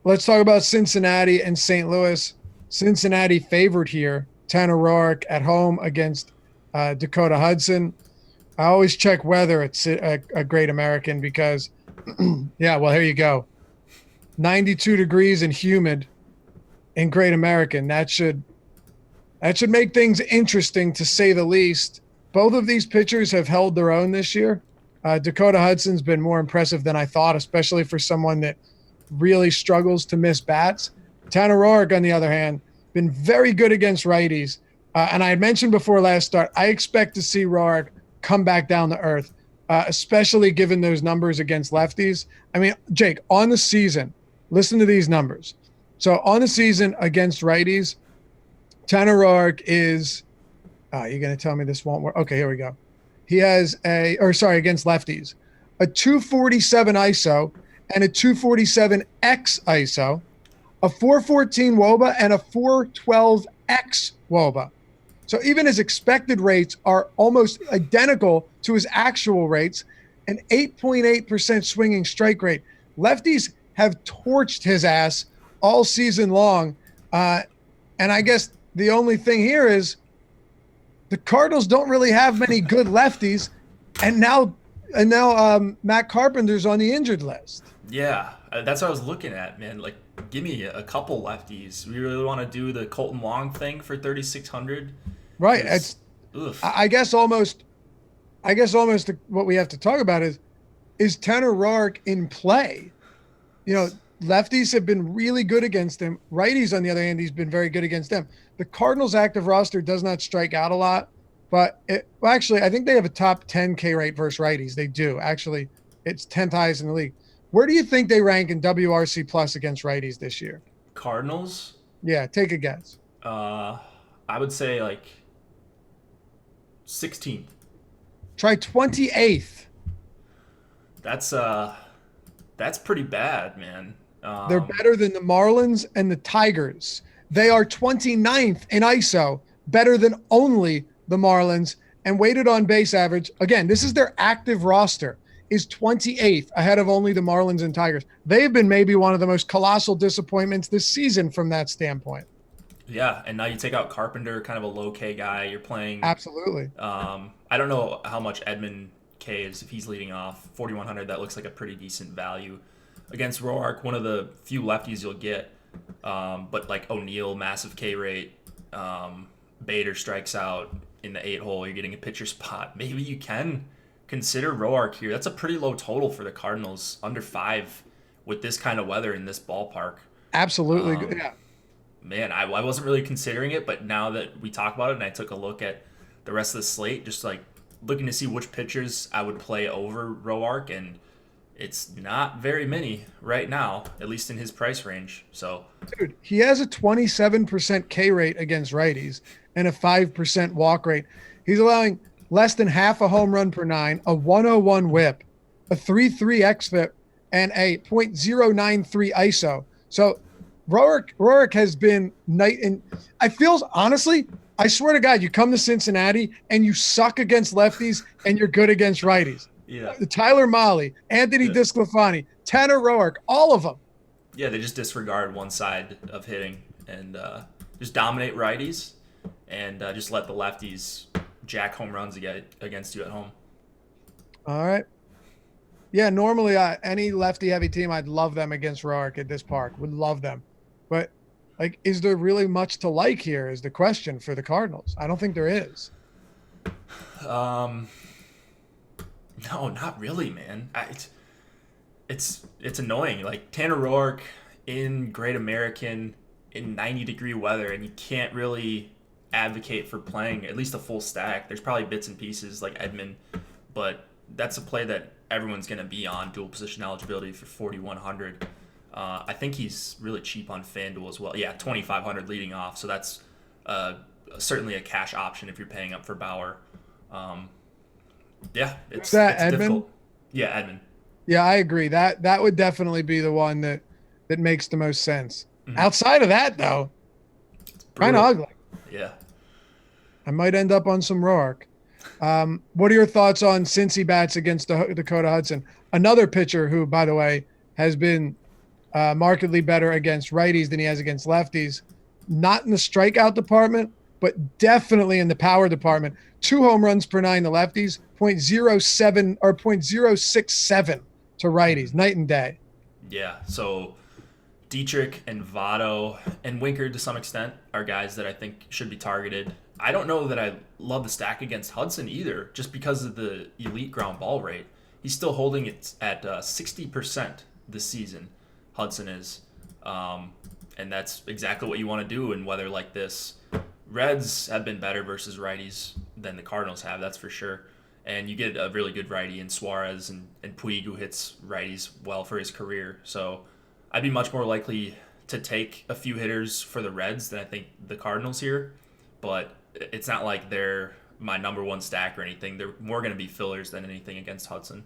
let's talk about Cincinnati and St. Louis. Cincinnati favored here. Tanner Roark at home against Dakota Hudson. I always check weather at a Great American because, yeah, well, here you go. 92 degrees and humid in Great American. That should make things interesting, to say the least. Both of these pitchers have held their own this year. Dakota Hudson's been more impressive than I thought, especially for someone that really struggles to miss bats. Tanner Roark, on the other hand, been very good against righties. And I had mentioned before last start, I expect to see Roark come back down to earth, especially given those numbers against lefties. I mean, Jake, on the season, listen to these numbers. So on the season against righties, Tanner Roark is you're going to tell me this won't work. Okay, here we go. He has against lefties, a 247 ISO and a 247 X ISO, a 414 WOBA and a 412 X WOBA. So even his expected rates are almost identical to his actual rates, an 8.8% swinging strike rate. Lefties have torched his ass all season long. And I guess the only thing here is the Cardinals don't really have many good lefties, and now Matt Carpenter's on the injured list. Yeah, that's what I was looking at, man. Like, give me a couple lefties. We really want to do the Colton Wong thing for 3,600. Right. I guess almost what we have to talk about is Tanner Roark in play. You know, lefties have been really good against him. Righties, on the other hand, he's been very good against them. The Cardinals' active roster does not strike out a lot, but actually, I think they have a top 10 K rate versus righties. They do. Actually, it's 10th highest in the league. Where do you think they rank in WRC plus against righties this year? Cardinals? Yeah, take a guess. I would say like 16th. Try 28th. That's pretty bad, man. They're better than the Marlins and the Tigers. They are 29th in ISO, better than only the Marlins, and weighted on base average. Again, this is their active roster, is 28th, ahead of only the Marlins and Tigers. They've been maybe one of the most colossal disappointments this season from that standpoint. Yeah, and now you take out Carpenter, kind of a low K guy. You're playing. Absolutely. I don't know how much Edmund K is if he's leading off. 4,100, that looks like a pretty decent value. Against Roark, one of the few lefties you'll get. But like O'Neal, massive K rate. Bader strikes out in the 8 hole, you're getting a pitcher spot. Maybe you can consider Roark here. That's a pretty low total for the Cardinals, under 5 with this kind of weather in this ballpark. Absolutely. Um, Yeah. Man, I wasn't really considering it, but now that we talk about it and I took a look at the rest of the slate, just like looking to see which pitchers I would play over Roark, and it's not very many right now, at least in his price range. So, Dude, he has a 27% K rate against righties and a 5% walk rate. He's allowing less than half a home run per 9, a 101 whip, a 3.3 xFIP, and a .093 ISO. So Roark has been night and I feel honestly, I swear to God, you come to Cincinnati and you suck against lefties and you're good against righties. yeah. Tyler Mahle, Anthony DeSclafani, Tanner Roark, all of them. Yeah, they just disregard one side of hitting and just dominate righties and just let the lefties jack home runs against you at home. All right. Yeah, normally any lefty-heavy team, I'd love them against Roark at this park. Would love them. But, like, is there really much to like here is the question for the Cardinals. I don't think there is. No, not really, man. It's annoying. Like, Tanner Roark in Great American in 90-degree weather, and you can't really advocate for playing at least a full stack. There's probably bits and pieces like Edman, but that's a play that everyone's going to be on, dual position eligibility for 4,100. I think he's really cheap on FanDuel as well. Yeah, 2,500 leading off, so that's certainly a cash option if you're paying up for Bauer. Yeah, it's Edman? difficult. Yeah, Edman. Yeah, I agree. That would definitely be the one that makes the most sense. Mm-hmm. Outside of that, though, kind of ugly. Yeah. I might end up on some Roark. What are your thoughts on Cincy bats against Dakota Hudson? Another pitcher who, by the way, has been markedly better against righties than he has against lefties. Not in the strikeout department, but definitely in the power department. 2 home runs per 9 to lefties, .07 or .067 to righties, night and day. Yeah, so Dietrich and Votto and Winker to some extent are guys that I think should be targeted. I don't know that I love the stack against Hudson either, just because of the elite ground ball rate. He's still holding it at 60% this season, Hudson is. And that's exactly what you want to do in weather like this. Reds have been better versus righties than the Cardinals have, that's for sure. And you get a really good righty in Suarez and Puig, who hits righties well for his career. So I'd be much more likely to take a few hitters for the Reds than I think the Cardinals here. But it's not like they're my number one stack or anything. They're more going to be fillers than anything against Hudson.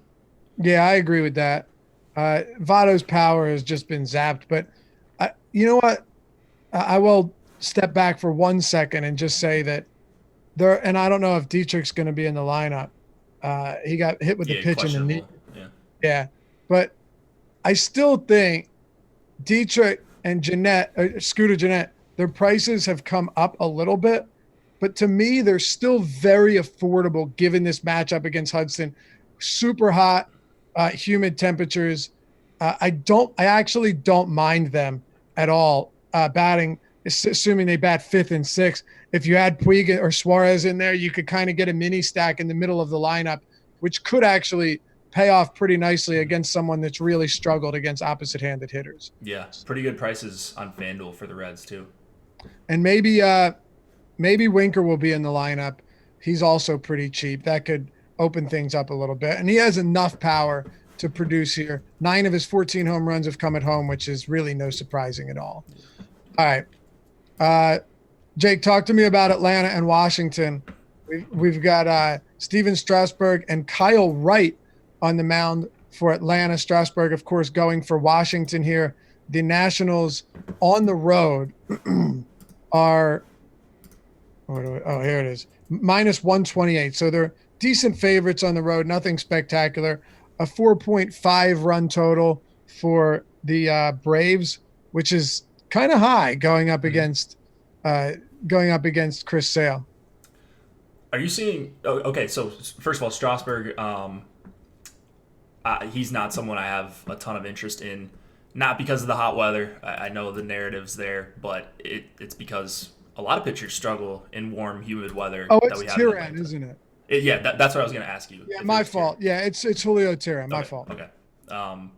Yeah, I agree with that. Votto's power has just been zapped. But you know what? I will step back for 1 second and just say that and I don't know if Dietrich's going to be in the lineup. He got hit with the pitch in the knee. Yeah. But I still think Dietrich and Scooter Jeanette, their prices have come up a little bit. But to me, they're still very affordable given this matchup against Hudson. Super hot, humid temperatures. I actually don't mind them at all batting, assuming they bat 5th and 6th. If you had Puig or Suarez in there, you could kind of get a mini stack in the middle of the lineup, which could actually pay off pretty nicely against someone that's really struggled against opposite-handed hitters. Yeah, pretty good prices on FanDuel for the Reds too. And maybe Winker will be in the lineup. He's also pretty cheap. That could open things up a little bit. And he has enough power to produce here. 9 of his 14 home runs have come at home, which is really no surprising at all. All right. Jake, talk to me about Atlanta and Washington. We've got Steven Strasburg and Kyle Wright on the mound for Atlanta. Strasburg, of course, going for Washington here. The Nationals on the road are here it is, -128. So they're decent favorites on the road, nothing spectacular. A 4.5 run total for the Braves, which is kind of high going up against Chris Sale. Are you seeing? Okay, so first of all, Strasburg, he's not someone I have a ton of interest in. Not because of the hot weather. I know the narrative's there, but it's because a lot of pitchers struggle in warm, humid weather Oh, that it's we have in Tiran, Atlanta. isn't it? Yeah, that's what I was going to ask you. Yeah, if it my was Terry. fault. Yeah, it's Julio Tiran, my Okay. fault. Okay. All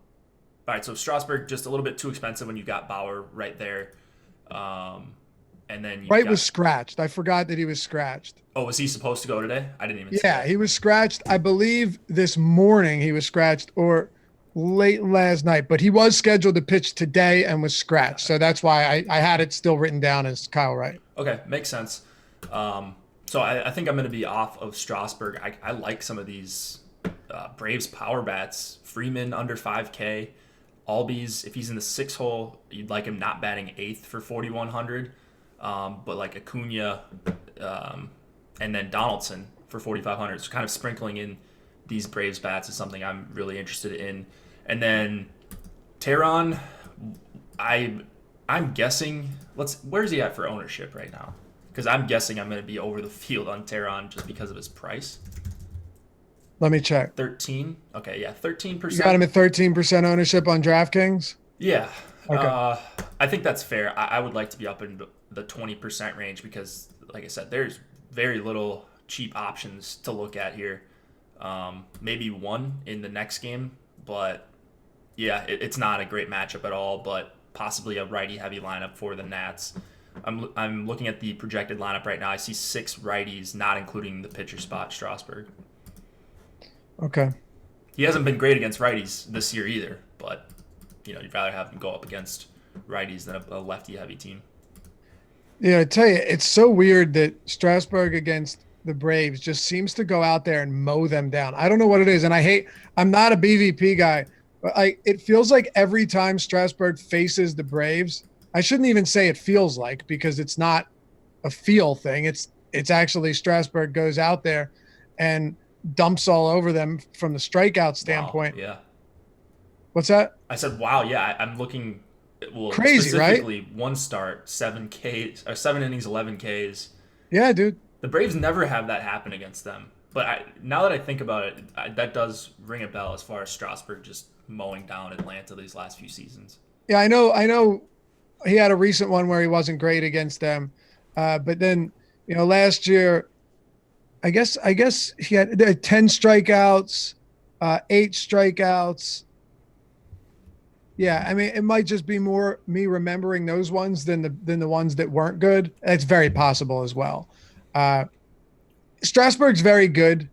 right. So Strasburg just a little bit too expensive when you got Bauer right there, and then you Wright got, was scratched. I forgot that he was scratched. Oh, was he supposed to go today? I didn't even see Yeah, that. he was scratched. I believe this morning he was scratched or late last night, but he was scheduled to pitch today and was scratched. So that's why I had it still written down as Kyle Wright. Okay, makes sense. So I think I'm going to be off of Strasburg. I like some of these Braves power bats. Freeman under 5K. Albies, if he's in the 6 hole, you'd like him not batting 8th for 4,100. But like Acuna and then Donaldson for 4,500. So kind of sprinkling in these Braves bats is something I'm really interested in. And then Teheran, I'm guessing. Where's he at for ownership right now? Because I'm guessing I'm going to be over the field on Teheran just because of his price. Let me check. 13. Okay, yeah, 13%. You got him at 13% ownership on DraftKings? Yeah. Okay. I think that's fair. I would like to be up in the 20% range because, like I said, there's very little cheap options to look at here. Maybe one in the next game, but yeah, it's not a great matchup at all, but possibly a righty-heavy lineup for the Nats. I'm looking at the projected lineup right now. I see 6 righties, not including the pitcher spot, Strasburg. Okay. He hasn't been great against righties this year either, but you'd rather have him go up against righties than a lefty-heavy team. Yeah, I tell you, it's so weird that Strasburg against the Braves just seems to go out there and mow them down. I don't know what it is, and I'm not a BVP guy, but it feels like every time Strasburg faces the Braves, I shouldn't even say it feels like because it's not a feel thing. It's actually Strasburg goes out there and dumps all over them from the strikeout standpoint. Wow, yeah. What's that? I said, wow, yeah. I'm looking. Well, crazy, specifically right? One start, 7 innings, 11 Ks. Yeah, dude. The Braves never have that happen against them. But now that I think about it, that does ring a bell as far as Strasburg just mowing down Atlanta these last few seasons. Yeah, I know. He had a recent one where he wasn't great against them, but then last year, I guess he had 10 strikeouts, 8 strikeouts. Yeah, I mean, it might just be more me remembering those ones than the ones that weren't good. It's very possible as well. Strasburg's very good.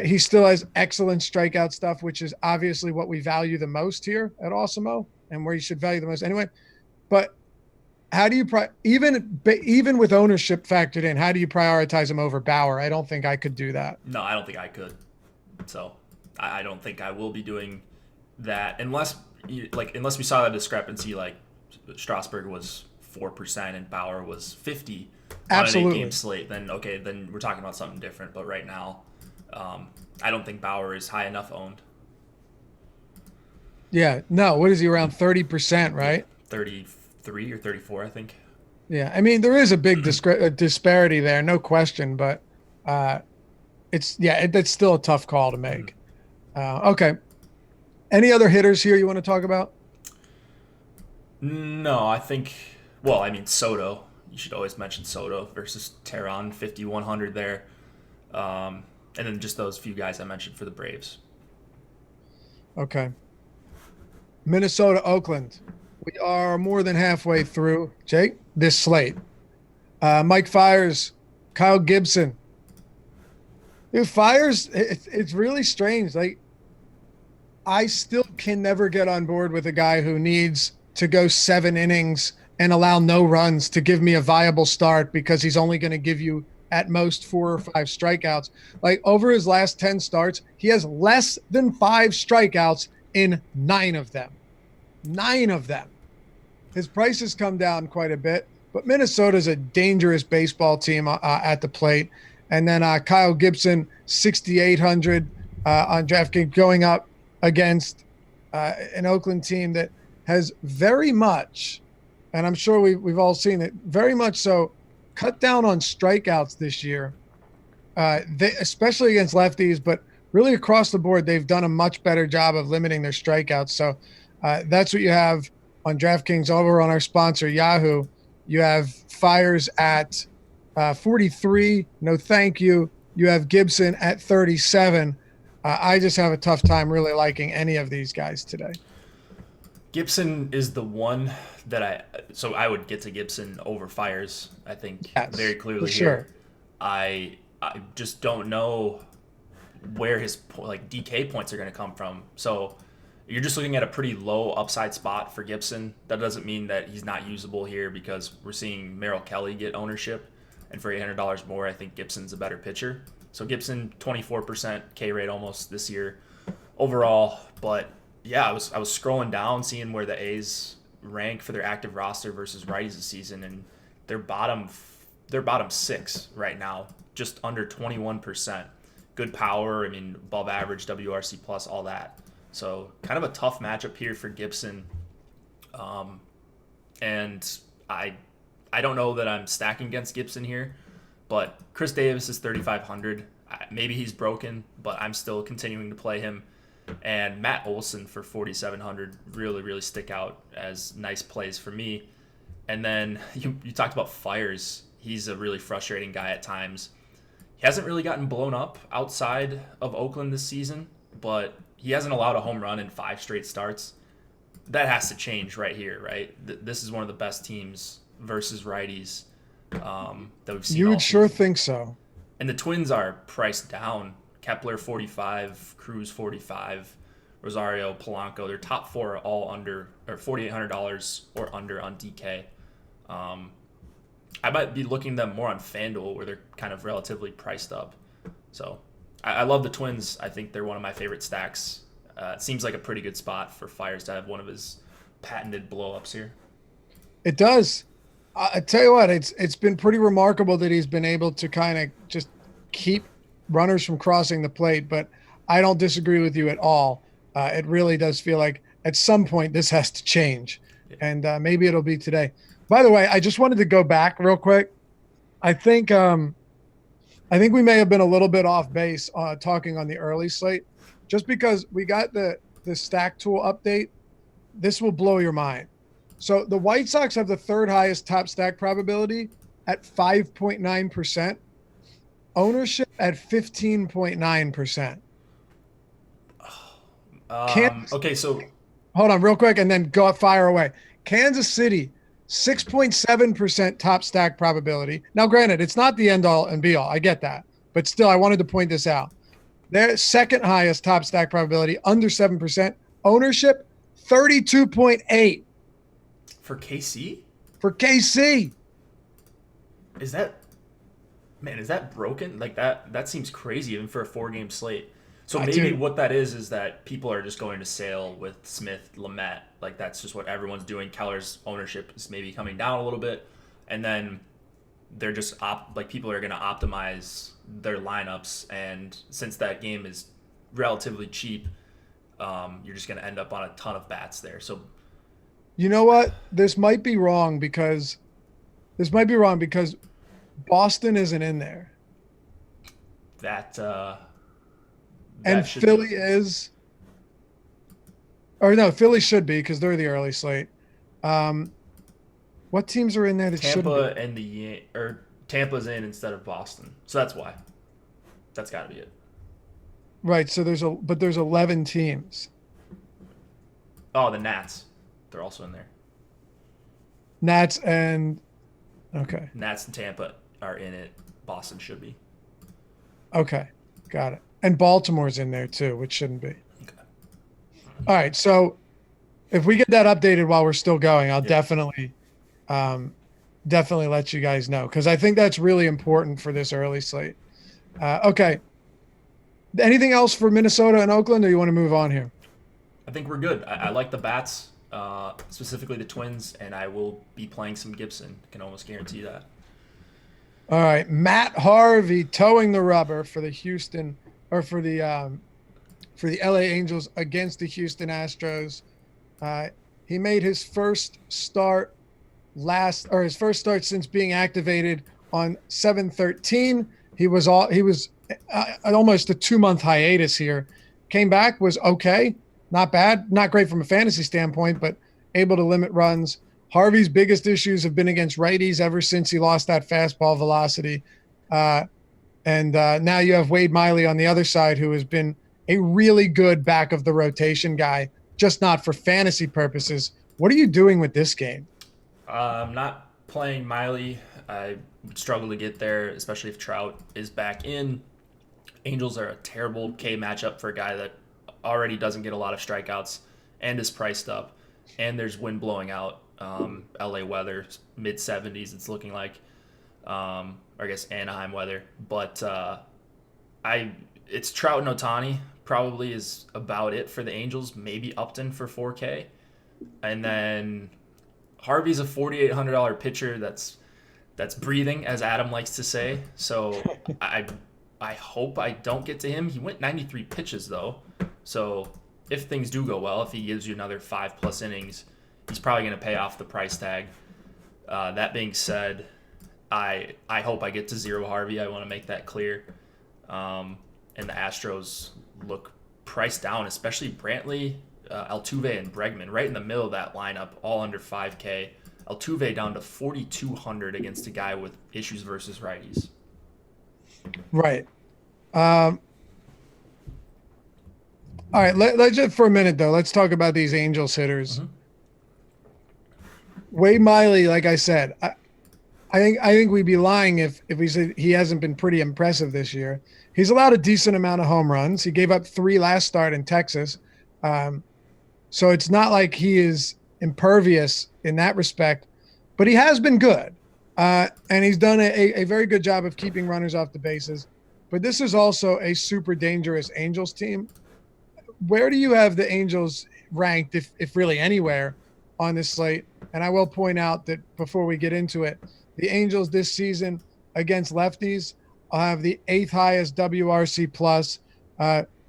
He still has excellent strikeout stuff, which is obviously what we value the most here at Awesemo and where you should value the most anyway. But how do you even with ownership factored in, how do you prioritize him over Bauer? I don't think I could do that. No, I don't think I could. So I don't think I will be doing that unless we saw that discrepancy, like Strasburg was 4% and Bauer was 50 on an 8-game slate. Then we're talking about something different. But right now, I don't think Bauer is high enough owned. Yeah, no. What is he, around 30%, right? 33 or 34, I think. Yeah, I mean there is a big disparity there, no question. But it's still a tough call to make. Okay. Any other hitters here you want to talk about? No, I think. Soto. You should always mention Soto versus Teheran, 5,100 there, and then just those few guys I mentioned for the Braves. Okay. Minnesota, Oakland. We are more than halfway through, Jake, this slate. Mike Fiers, Kyle Gibson. Dude, Fiers, it's really strange. Like, I still can never get on board with a guy who needs to go 7 innings and allow no runs to give me a viable start because he's only going to give you at most 4 or 5 strikeouts. Like, over his last 10 starts, he has less than 5 strikeouts in 9 of them. 9 of them. His price has come down quite a bit, but Minnesota's a dangerous baseball team at the plate. And then Kyle Gibson, 6,800 on DraftKings, going up against an Oakland team that has very much, and I'm sure we've all seen it, very much so, cut down on strikeouts this year, especially against lefties, but really across the board, they've done a much better job of limiting their strikeouts. So that's what you have on DraftKings over on our sponsor, Yahoo. You have Fires at 43. No, thank you. You have Gibson at 37. I just have a tough time really liking any of these guys today. Gibson is the one that I would get to Gibson over Fires. I think Yes, very clearly for sure. here. I just don't know where his DK points are going to come from. So you're just looking at a pretty low upside spot for Gibson. That doesn't mean that he's not usable here because we're seeing Merrill Kelly get ownership, and for $800 more, I think Gibson's a better pitcher. So Gibson 24% K rate almost this year overall, but yeah, I was scrolling down seeing where the A's rank for their active roster versus righties this season, and they're bottom 6 right now, just under 21%. Good power, I mean above average WRC plus, all that. So kind of a tough matchup here for Gibson, and I don't know that I'm stacking against Gibson here, but Chris Davis is 3,500. Maybe he's broken, but I'm still continuing to play him. And Matt Olson for 4,700 really stick out as nice plays for me. And then you talked about Fires. He's a really frustrating guy at times. He hasn't really gotten blown up outside of Oakland this season, but he hasn't allowed a home run in 5 straight starts. That has to change right here, right? This is one of the best teams versus righties that we've seen. You all would sure season. think so. And the Twins are priced down. Kepler 45, Cruz 45, Rosario, Polanco. Their top 4 are all under or $4,800 or under on DK. I might be looking them more on FanDuel where they're kind of relatively priced up. So I love the Twins. I think they're one of my favorite stacks. It seems like a pretty good spot for Fires to have one of his patented blow-ups here. It does. I tell you what, it's been pretty remarkable that he's been able to kind of just keep runners from crossing the plate, but I don't disagree with you at all. It really does feel like at some point this has to change, and maybe it'll be today. By the way, I just wanted to go back real quick. I think we may have been a little bit off base talking on the early slate, just because we got the stack tool update. This will blow your mind. So the White Sox have the 3rd highest top stack probability at 5.9%. Ownership at 15.9%. Okay, so hold on real quick and then go fire away. Kansas City, 6.7% top stack probability. Now, granted, it's not the end all and be all. I get that. But still, I wanted to point this out. Their 2nd highest top stack probability, under 7%. Ownership, 32.8%. for KC? For KC. Is that broken? Like that seems crazy even for a 4-game slate. So maybe what that is that people are just going to Sale with Smith, Lamet. Like that's just what everyone's doing. Keller's ownership is maybe coming down a little bit, and then they're just people are going to optimize their lineups. And since that game is relatively cheap, you're just going to end up on a ton of bats there. So you know what? This might be wrong because Boston isn't in there. And Philly is. Or no, Philly should be because they're the early slate. What teams are in there that should be? Tampa and Tampa's in instead of Boston. So that's why. That's got to be it. Right, so there's 11 teams. Oh, the Nats. They're also in there. Nats and Tampa are in it. Boston should be. Okay, got it. And Baltimore's in there too, which shouldn't be. Okay. All right, so if we get that updated while we're still going, I'll definitely let you guys know because I think that's really important for this early slate. Okay. Anything else for Minnesota and Oakland, or you want to move on here? I think we're good. I like the bats, specifically the Twins, and I will be playing some Gibson. I can almost guarantee that. All right, Matt Harvey towing the rubber for the LA Angels against the Houston Astros. He made his first start since being activated on 7/13. He was almost a 2-month hiatus here. Came back, was okay, not bad, not great from a fantasy standpoint, but able to limit runs. Harvey's biggest issues have been against righties ever since he lost that fastball velocity. And now you have Wade Miley on the other side, who has been a really good back of the rotation guy, just not for fantasy purposes. What are you doing with this game? I'm not playing Miley. I would struggle to get there, especially if Trout is back in. Angels are a terrible K matchup for a guy that already doesn't get a lot of strikeouts and is priced up. And there's wind blowing out. LA weather, mid 70s, it's looking like. Or I guess Anaheim weather. But it's Trout and Ohtani probably is about it for the Angels. Maybe Upton for 4K. And then Harvey's a $4,800 pitcher that's breathing, as Adam likes to say. So I hope I don't get to him. He went 93 pitches though. So if things do go well, if he gives you another 5+ innings, he's probably going to pay off the price tag. That being said, I hope I get to zero Harvey. I want to make that clear. And the Astros look priced down, especially Brantley, Altuve, and Bregman, right in the middle of that lineup, all under 5K. Altuve down to 4,200 against a guy with issues versus righties. Right. All right. Let's just for a minute though. Let's talk about these Angels hitters. Mm-hmm. Wade Miley, like I said, I think we'd be lying if we said he hasn't been pretty impressive this year. He's allowed a decent amount of home runs. He gave up 3 last start in Texas. So it's not like he is impervious in that respect, but he has been good. And he's done a very good job of keeping runners off the bases. But this is also a super dangerous Angels team. Where do you have the Angels ranked, if really anywhere, on this slate? And I will point out that before we get into it, the Angels this season against lefties have the 8th highest WRC plus.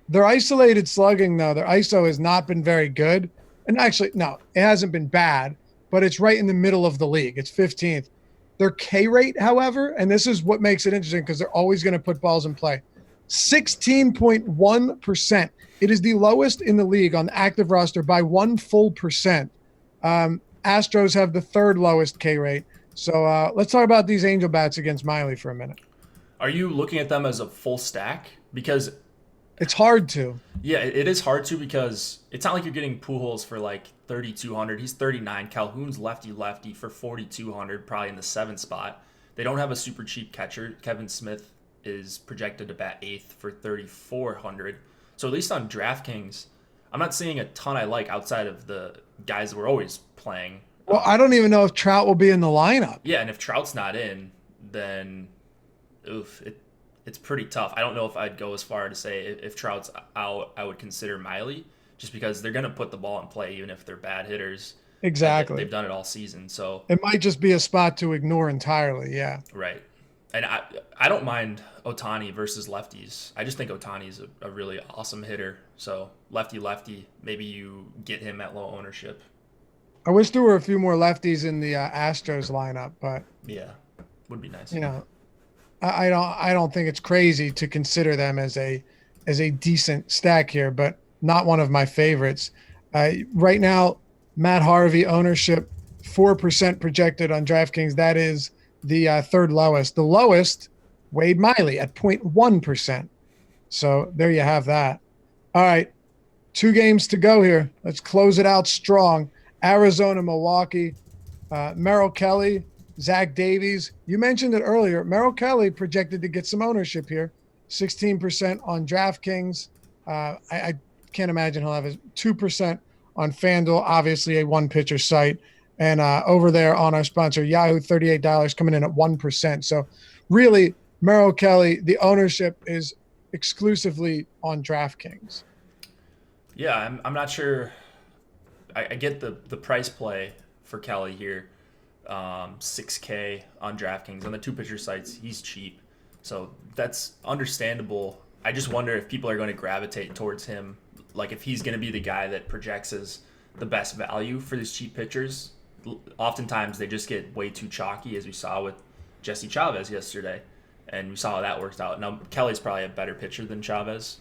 Their isolated slugging, though, their ISO has not been very good. And actually, no, it hasn't been bad, but it's right in the middle of the league. It's 15th. Their K rate, however, and this is what makes it interesting because they're always going to put balls in play, 16.1%. It is the lowest in the league on the active roster by 1 full percent. Astros have the 3rd lowest K rate. So let's talk about these Angel bats against Miley for a minute. Are you looking at them as a full stack? Because it's hard to. Yeah, it is hard to because it's not like you're getting Pujols for like 3,200. He's 39. Calhoun's lefty for 4,200, probably in the 7th spot. They don't have a super cheap catcher. Kevin Smith is projected to bat 8th for 3,400. So at least on DraftKings, I'm not seeing a ton I like outside of the guys that we're always playing. Well, I don't even know if Trout will be in the lineup. Yeah, and if Trout's not in, then it's pretty tough. I don't know if I'd go as far to say if Trout's out, I would consider Miley, just because they're going to put the ball in play even if they're bad hitters. Exactly. They've done it all season. So it might just be a spot to ignore entirely, yeah. Right. And I don't mind Ohtani versus lefties. I just think Ohtani's a really awesome hitter. So lefty, maybe you get him at low ownership. I wish there were a few more lefties in the Astros lineup, but yeah, would be nice. You know, I don't think it's crazy to consider them as a decent stack here, but not one of my favorites. Right now, Matt Harvey ownership 4% projected on DraftKings. That is the 3rd lowest. The lowest, Wade Miley at 0.1%. So there you have that. All right, 2 games to go here. Let's close it out strong. Arizona, Milwaukee, Merrill Kelly, Zach Davies. You mentioned it earlier. Merrill Kelly projected to get some ownership here, 16% on DraftKings. I can't imagine he'll have 2% on FanDuel, obviously a one-pitcher site. And over there on our sponsor, Yahoo, $38 coming in at 1%. So really, Merrill Kelly, the ownership is exclusively on DraftKings. Yeah, I'm not sure. I get the price play for Kelly here, 6K on DraftKings. On the 2-pitcher sites, he's cheap. So that's understandable. I just wonder if people are going to gravitate towards him. Like if he's going to be the guy that projects as the best value for these cheap pitchers. Oftentimes they just get way too chalky, as we saw with Jesse Chavez yesterday. And we saw how that worked out. Now, Kelly's probably a better pitcher than Chavez.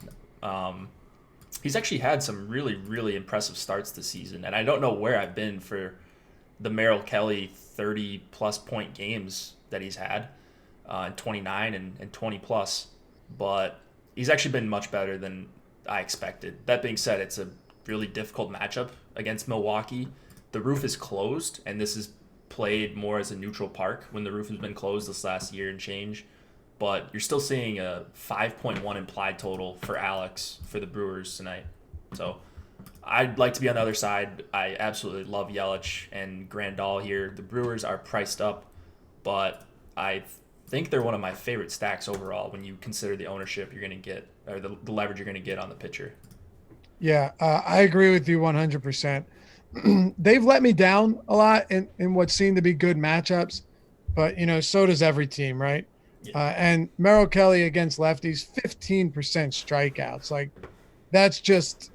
He's actually had some really, really impressive starts this season. And I don't know where I've been for the Merrill Kelly 30-plus point games that he's had, 29 and 20 plus, but he's actually been much better than I expected. That being said, it's a really difficult matchup against Milwaukee. The roof is closed, and this is played more as a neutral park when the roof has been closed this last year and change. But you're still seeing a 5.1 implied total for Alex for the Brewers tonight. So I'd like to be on the other side. I absolutely love Yelich and Grandal here. The Brewers are priced up, but I think they're one of my favorite stacks overall when you consider the ownership you're going to get, or the leverage you're going to get on the pitcher. Yeah, I agree with you 100%. They've let me down a lot in what seem to be good matchups, but so does every team, right? Yeah. And Merrill Kelly against lefties, 15% strikeouts. Like that's just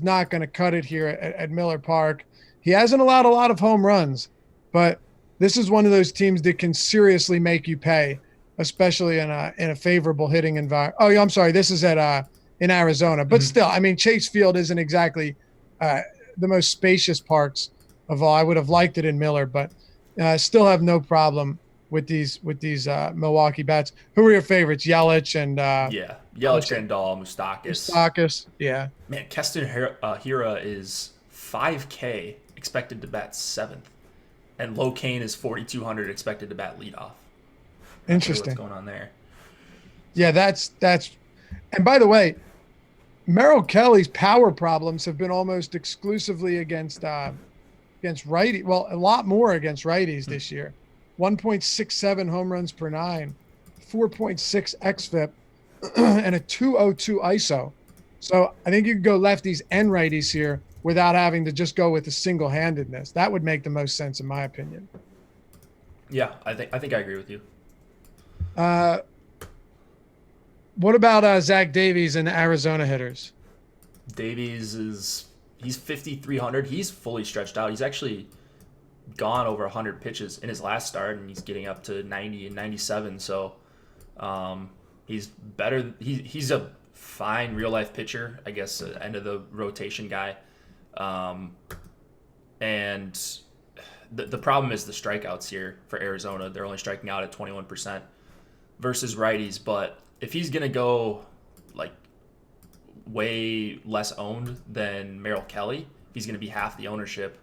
not going to cut it here at Miller Park. He hasn't allowed a lot of home runs, but this is one of those teams that can seriously make you pay, especially in a favorable hitting environment. Oh, yeah, I'm sorry. This is at in Arizona, but still, I mean, Chase Field isn't exactly the most spacious parks of all. I would have liked it in Miller, but still have no problem with these Milwaukee bats. Who are your favorites? Yelich and Yelich, Grandal, Moustakas. Yeah. Man, Keston Hiura is 5K expected to bat 7th, and Low Kane is 4,200 expected to bat leadoff. Interesting. What's going on there? Yeah, that's. And by the way, Merrill Kelly's power problems have been almost exclusively against righty. Well, a lot more against righties this year. 1.67 home runs per 9, 4.6 xFIP, and a 202 ISO. So I think you could go lefties and righties here without having to just go with the single-handedness. That would make the most sense, in my opinion. Yeah, I think I agree with you. What about Zach Davies and the Arizona hitters? Davies he's 5,300. He's fully stretched out. He's actually gone over 100 pitches in his last start, and he's getting up to 90 and 97. So he's better. He's a fine real life pitcher, I guess, end of the rotation guy. And the problem is the strikeouts here for Arizona. They're only striking out at 21% versus righties. But if he's gonna go like way less owned than Merrill Kelly, if he's gonna be half the ownership,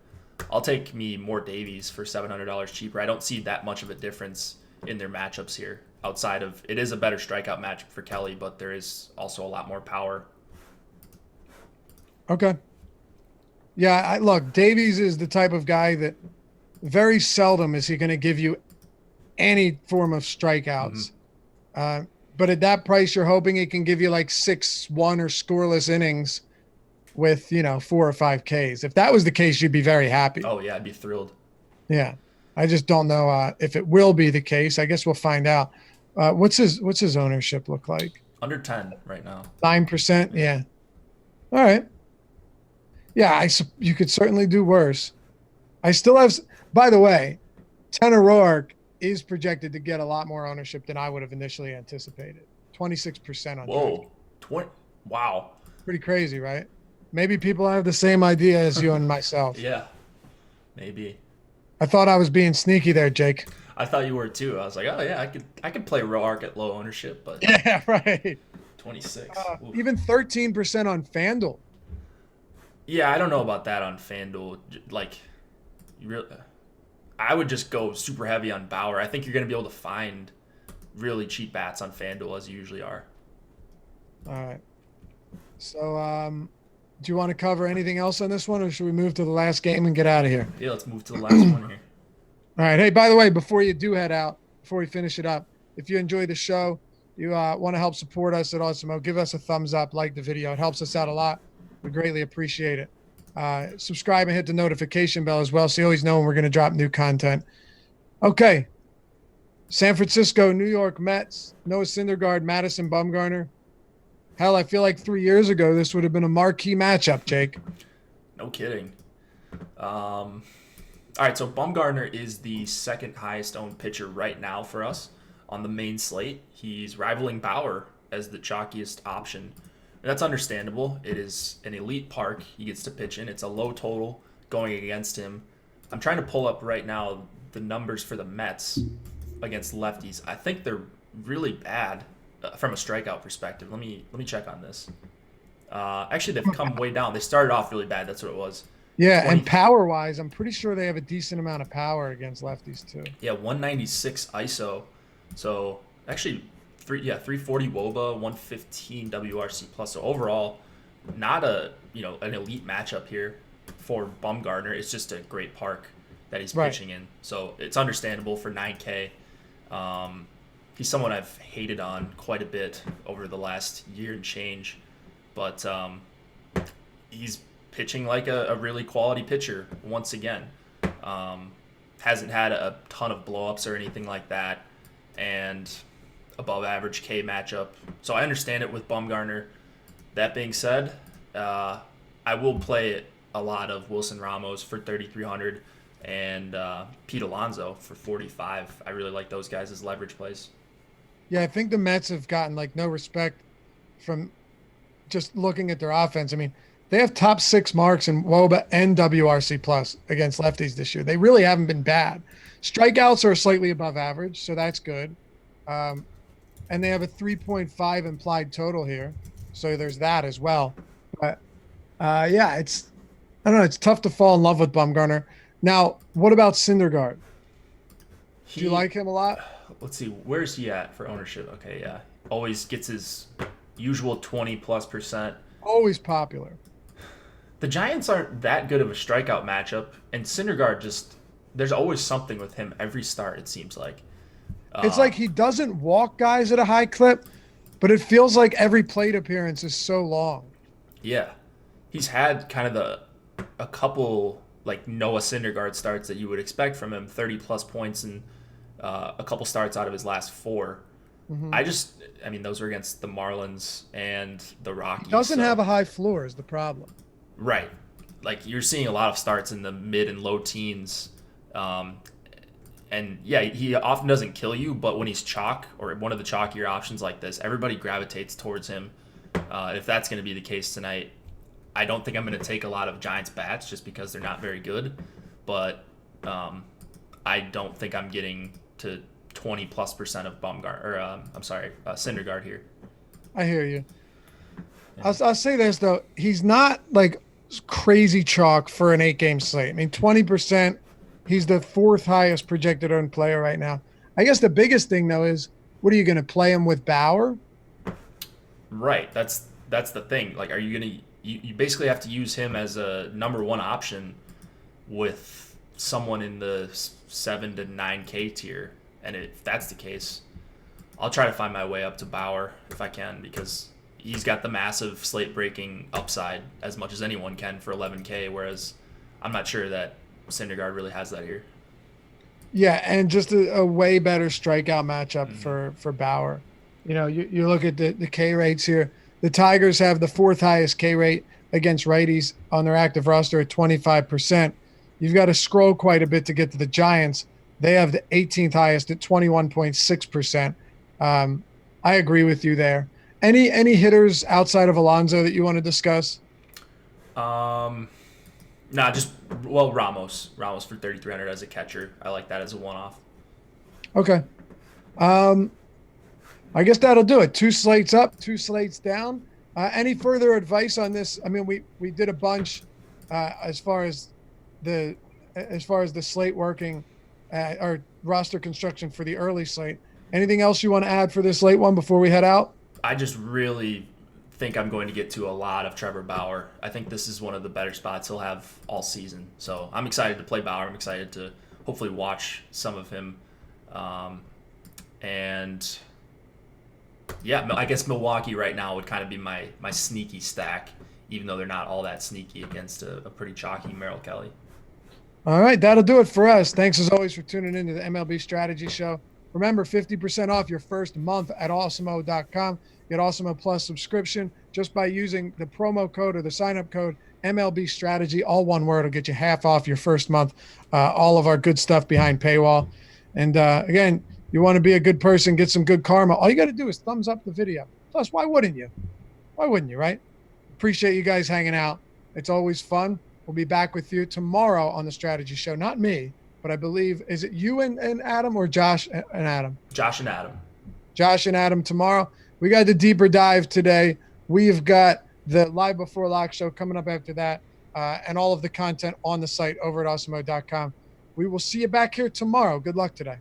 I'll take me more Davies for $700 cheaper. I don't see that much of a difference in their matchups here. Outside of it is a better strikeout matchup for Kelly, but there is also a lot more power. Okay. Yeah, look, Davies is the type of guy that very seldom is he going to give you any form of strikeouts. But at that price, you're hoping he can give you like 6-1 or scoreless innings with 4 or 5 Ks. If that was the case, you'd be very happy. Oh yeah, I'd be thrilled. Yeah, I just don't know if it will be the case. I guess we'll find out. What's his ownership look like? Under 10 right now. 9%. Yeah. All right. Yeah, you could certainly do worse. I still have. By the way, Tanner Roark is projected to get a lot more ownership than I would have initially anticipated. 26% on. Whoa, 20! Wow. Pretty crazy, right? Maybe people have the same idea as you and myself. Yeah, maybe. I thought I was being sneaky there, Jake. I thought you were too. I was like, oh yeah, I could play Roark at low ownership, but yeah, right. 26. Even 13% on FanDuel. Yeah, I don't know about that on FanDuel. Like, I would just go super heavy on Bauer. I think you're going to be able to find really cheap bats on FanDuel, as you usually are. All right. So, do you want to cover anything else on this one, or should we move to the last game and get out of here? Yeah, let's move to the last one here. All right. Hey, by the way, before you do head out, before we finish it up, if you enjoy the show, you want to help support us at Awesemo, give us a thumbs up, like the video. It helps us out a lot. We greatly appreciate it. Subscribe and hit the notification bell as well, so you always know when we're going to drop new content. Okay. San Francisco, New York Mets, Noah Syndergaard, Madison Bumgarner. Hell, I feel like 3 years ago this would have been a marquee matchup, Jake. No kidding. All right, so Bumgarner is the second highest owned pitcher right now for us on the main slate. He's rivaling Bauer as the chalkiest option. And that's understandable. It is an elite park he gets to pitch in. It's a low total going against him. I'm trying to pull up right now the numbers for the Mets against lefties. I think they're really bad from a strikeout perspective. Let me check on this. Actually, they've come way down. They started off really bad. That's what it was. Yeah, 20. and power-wise, I'm pretty sure they have a decent amount of power against lefties too. Yeah, 196 ISO. So actually, 340 WOBA, 115 WRC plus. So overall, not an elite matchup here for Bumgarner. It's just a great park that he's pitching in. So it's understandable for 9K. He's someone I've hated on quite a bit over the last year and change, but he's pitching like a really quality pitcher once again. Hasn't had a ton of blowups or anything like that, and above average K matchup. So I understand it with Bumgarner. That being said, I will play a lot of Wilson Ramos for 3,300 and Pete Alonso for 45. I really like those guys as leverage plays. Yeah, I think the Mets have gotten like no respect from just looking at their offense. I mean, they have top 6 marks in WOBA and WRC plus against lefties this year. They really haven't been bad. Strikeouts are slightly above average, so that's good. And they have a 3.5 implied total here, so there's that as well. But yeah, I don't know. It's tough to fall in love with Bumgarner. Now, what about Syndergaard? Do you like him a lot? Let's see, where's he at for ownership? Okay, yeah, always gets his usual 20+%. Always popular. The Giants aren't that good of a strikeout matchup, and Syndergaard there's always something with him every start, it seems like. It's like he doesn't walk guys at a high clip, but it feels like every plate appearance is so long. Yeah. He's had kind of a couple like Noah Syndergaard starts that you would expect from him, 30+ points in a couple starts out of his last 4. I mean, those were against the Marlins and the Rockies. He doesn't have a high floor is the problem. Right. Like, you're seeing a lot of starts in the mid and low teens. And, yeah, he often doesn't kill you, but when he's chalk or one of the chalkier options like this, everybody gravitates towards him. If that's going to be the case tonight, I don't think I'm going to take a lot of Giants bats just because they're not very good. But I don't think I'm getting to 20+% of Syndergaard here. I hear you. Yeah. I'll say this though, he's not like crazy chalk for an 8-game slate. I mean, 20%. He's the 4th highest projected owned player right now. I guess the biggest thing though is, what are you going to play him with Bauer? Right. That's the thing. Like, are you going to? You basically have to use him as a number 1 option with someone in the 7 to 9K tier. And if that's the case, I'll try to find my way up to Bauer if I can, because he's got the massive slate breaking upside as much as anyone can for 11K, whereas I'm not sure that Syndergaard really has that here. Yeah, and just a way better strikeout matchup for Bauer. You know, you look at the K rates here. The Tigers have the 4th highest K rate against righties on their active roster at 25%. You've got to scroll quite a bit to get to the Giants. They have the 18th highest at 21.6%. I agree with you there. Any hitters outside of Alonso that you want to discuss? Ramos for 3,300 as a catcher. I like that as a one-off. Okay. I guess that'll do it. 2 slates up, 2 slates down. Any further advice on this? I mean, we did a bunch as far as the slate working or roster construction for the early slate. Anything else you want to add for this late one before we head out? I just really think I'm going to get to a lot of Trevor Bauer. I think this is one of the better spots he'll have all season. So I'm excited to play Bauer. I'm excited to hopefully watch some of him. And yeah, I guess Milwaukee right now would kind of be my sneaky stack, even though they're not all that sneaky against a pretty chalky Merrill Kelly. All right, that'll do it for us. Thanks as always for tuning in to the MLB Strategy Show. Remember, 50% off your first month at Awesemo.com. Get Awesemo Plus subscription just by using the promo code or the sign-up code MLB Strategy, all one word. Will get you half off your first month. All of our good stuff behind paywall. And again, you want to be a good person, get some good karma. All you got to do is thumbs up the video. Plus, why wouldn't you? Why wouldn't you, right? Appreciate you guys hanging out. It's always fun. We'll be back with you tomorrow on the Strategy Show. Not me, but I believe, is it you and Adam, or Josh and Adam? Josh and Adam. Josh and Adam tomorrow. We got the deeper dive today. We've got the Live Before Lock show coming up after that, and all of the content on the site over at awesemo.com. We will see you back here tomorrow. Good luck today.